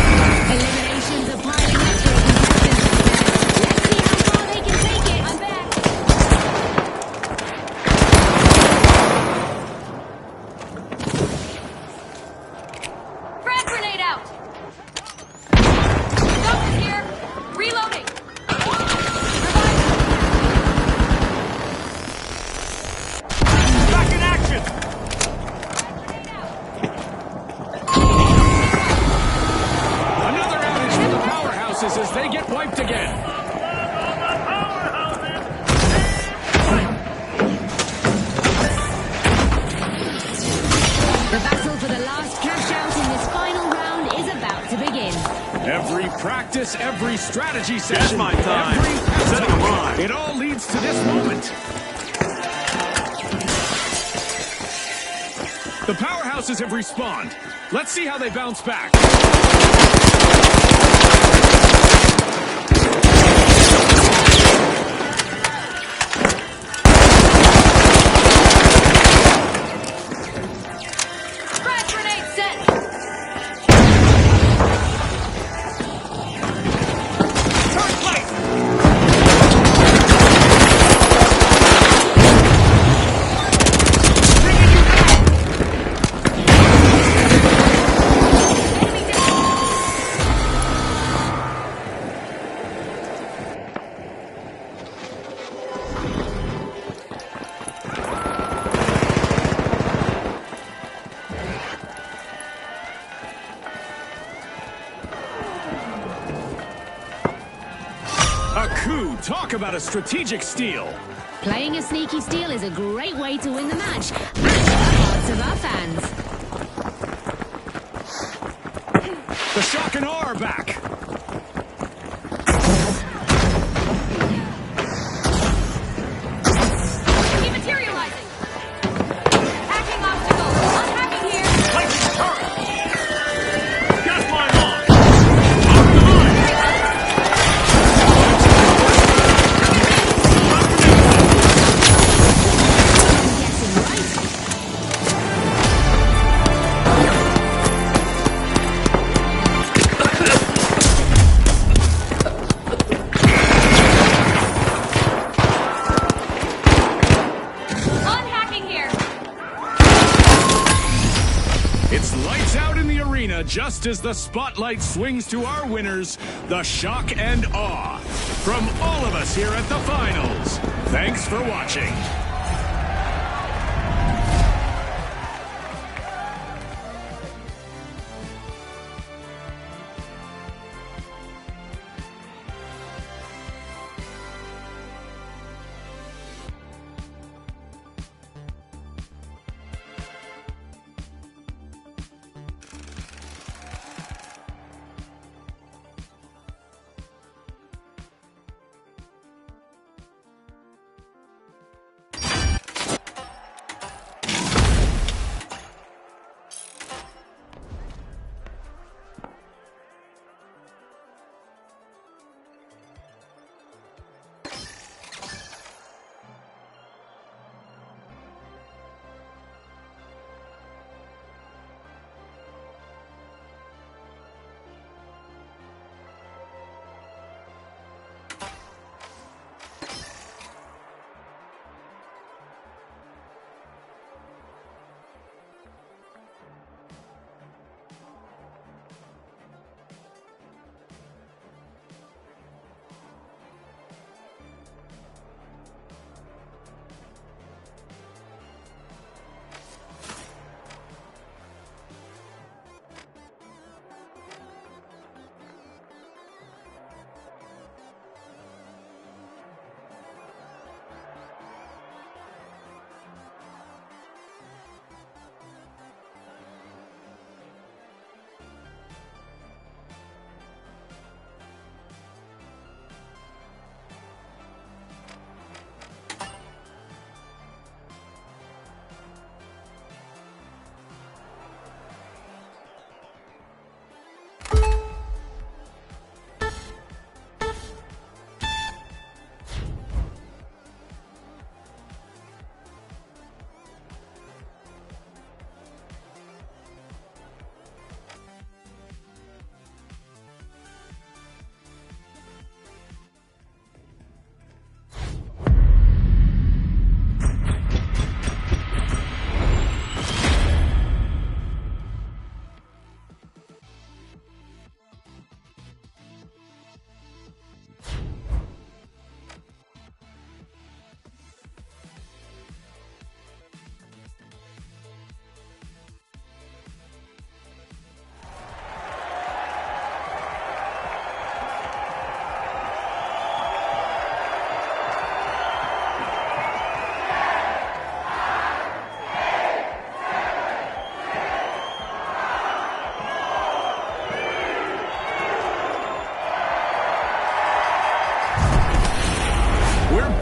Eliminations are piling up for the contestants. Let's see how far they can take it. I'm back. Frag grenade out. Doctor here. Reloading. Back in action. Another outage for the powerhouses as they get wiped again. The battle for the last cash out in this final round is about to begin. Every practice, every strategy session, my time. every pep Setting talk, a line. it all leads to this moment. The powerhouses have respawned. Let's see how they bounce back. Frag grenade set. Turret placed. Bring it talk about a strategic steal. Playing a sneaky steal is a great way to win the match and the hearts of our fans. The shock and awe are back. Dematerializing. Hacking obstacle. Unhacking here. Placing a turret. Gas line on. Open the line. Guessing right. Unhacking here. It's lights out in the arena just as the spotlight swings to our winners, the shock and awe. From all of us here at the finals, thanks for watching.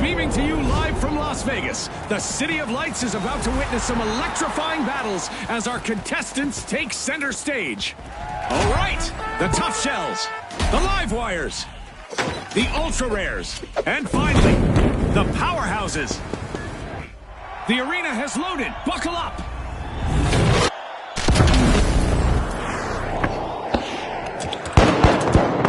Beaming to you live from Las Vegas, the City of Lights is about to witness some electrifying battles as our contestants take center stage. All right, the tough shells, the live wires, the ultra rares, and finally, the powerhouses. The arena has loaded. Buckle up.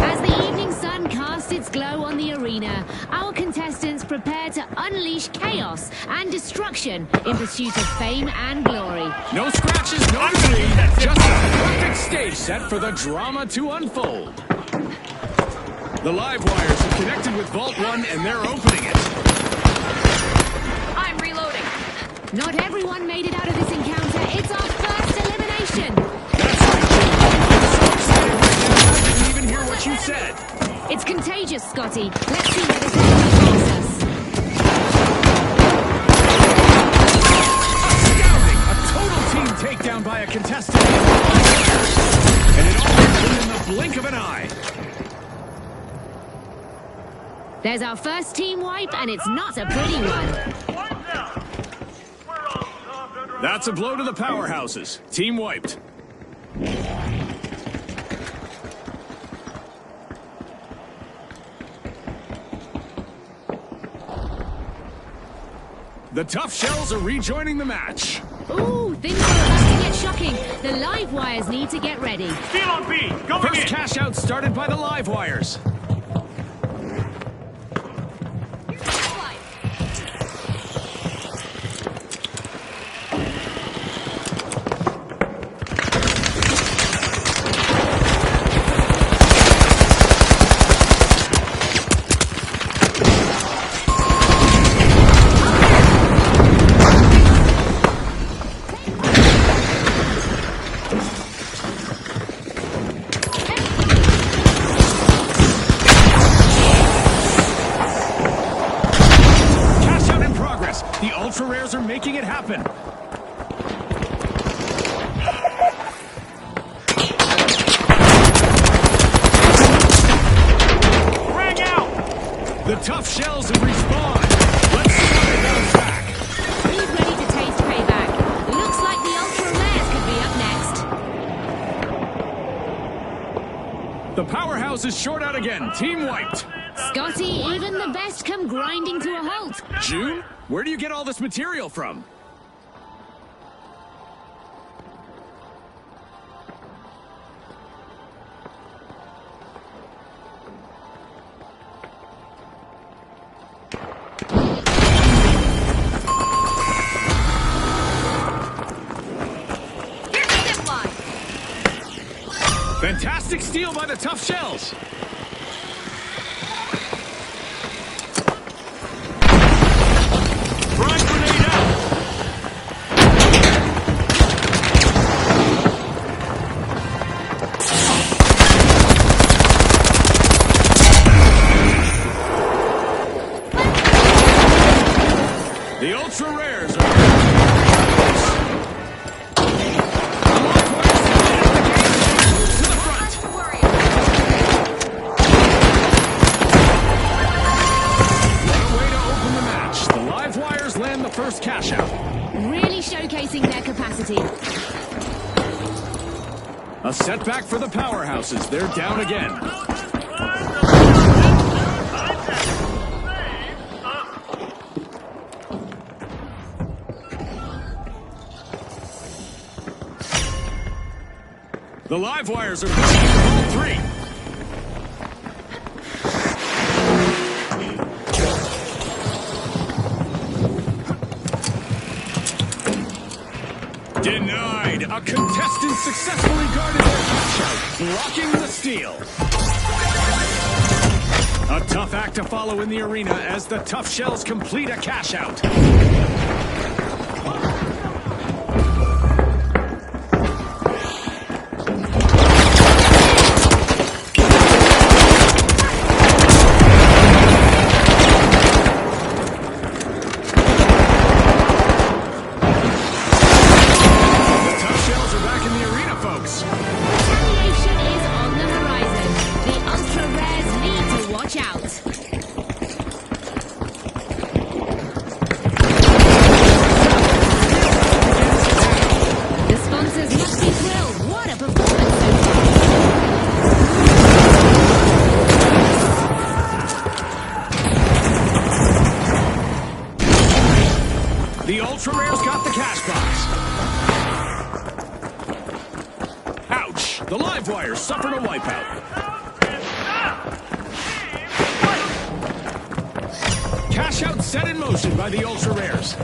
As the evening sun casts its glow on the arena, our contestants prepare to unleash chaos and destruction in pursuit of fame and glory. No scratches, no debris, just a perfect stage set for the drama to unfold. The live wires are connected with Vault 1 and they're opening it. I'm reloading. Not everyone made it out of this encounter. It's our first elimination. That's right, Jim. I'm so excited right now I didn't even hear what you said. It's contagious, Scotty. Let's see where this ends. There's our first team wipe, and it's not a pretty one. That's a blow to the powerhouses. Team wiped. The Tough Shells are rejoining the match. Ooh, things are about to get shocking. The live wires need to get ready. Steel on B, going First in. cash out started by the live wires. The Ultra Rares are making it happen. Rang out. The Tough Shells have respawned. Let's see how they bounce back. Who's ready to taste payback? Looks like the Ultra Rares could be up next. The powerhouse is short out again. Team wiped. Scotty, even the best come grinding to a halt. June, where do you get all this material from? Fantastic steal by the Tough Shells. Frag grenade out. The Ultra Rares are... to the front. What a way to open the match. The live wires land the first cash out. Really showcasing their capacity. A setback for the powerhouses. They're down again. The live wires are pushing for all three. Denied. A contestant successfully guarded their cash out, blocking the steal. A tough act to follow in the arena as the Tough Shells complete a cash out. Retaliation is on the horizon. The Ultra Rares need to watch out. The sponsors must be thrilled. What a performance so The Ultra Rares got the cash box. Ouch! The live wires suffered a wipeout. Cash out set in motion by the Ultra Rares.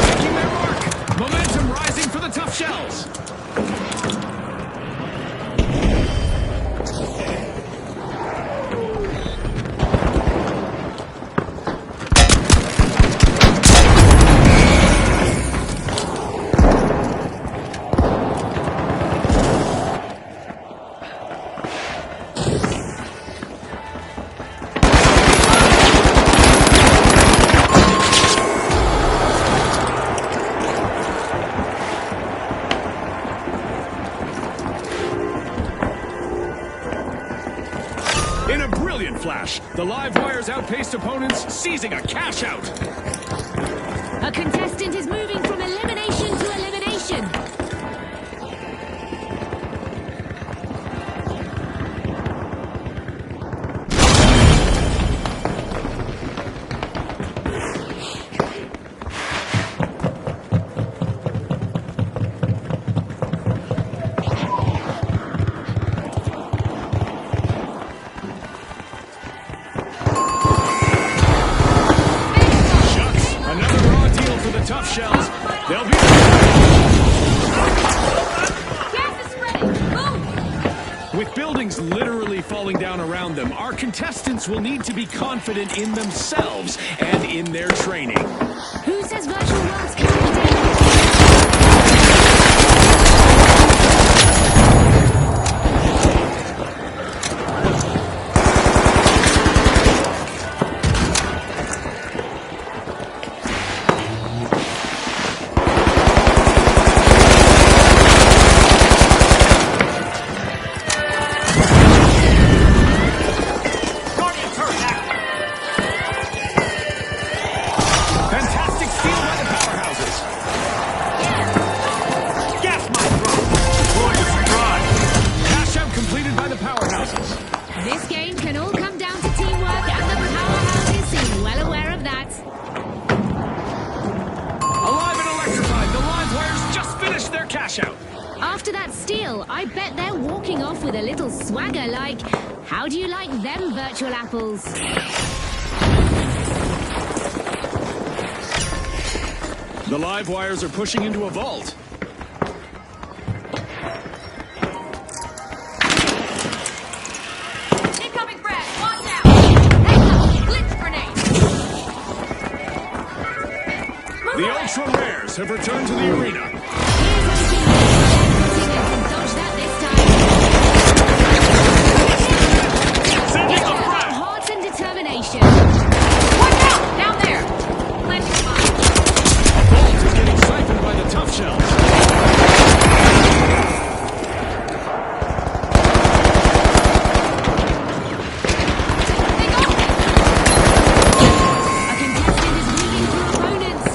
Taking their mark. Momentum rising for the Tough Shells. The live wires outpaced opponents, seizing a cash out. A contestant is moving from elimination to elimination. Tough shells. They'll be. Gas is ready. Move. With buildings literally falling down around them, our contestants will need to be confident in themselves and in their training. Who says virtual worlds can't be dangerous? This game can all come down to teamwork, and the powerhouses seem well aware of that. Alive and electrified, the live wires just finished their cash out. After that steal, I bet they're walking off with a little swagger like, how do you like them virtual apples? The live wires are pushing into a vault. Incoming frag. Watch out. Heads up. Blitz grenade. Move The away. ultra rares have returned to the arena. Dodge that this time. Sending It's a all about frag. heart and determination. Watch out. Down there. Planting mine. A vault is getting siphoned by the tough shells. A contestant is leading through opponents.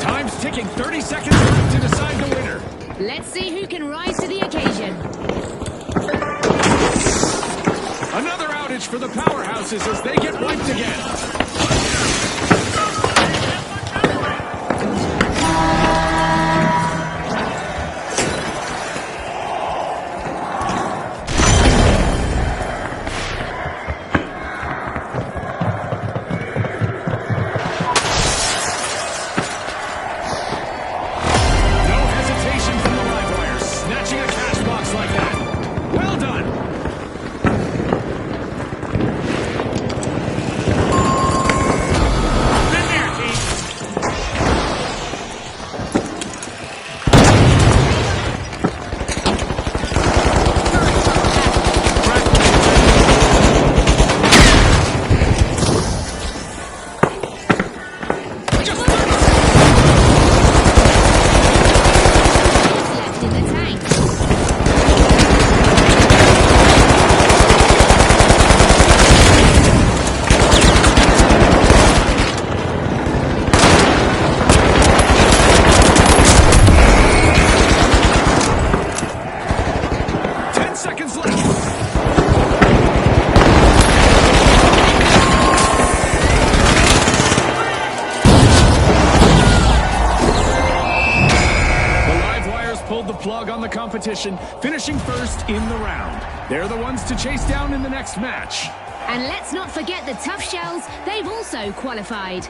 Time's ticking. 30 seconds left to decide the winner. Let's see who can rise to the occasion. Another outage for the powerhouses as they get wiped again. No hesitation from the live wires, snatching a cash box like that. Well done. Been there, team. Just 30 Left in the tank. Ten seconds left. The live wires pulled the plug on the competition, finishing first in the round. They're the ones to chase down in the next match. And let's not forget the tough shells, they've also qualified.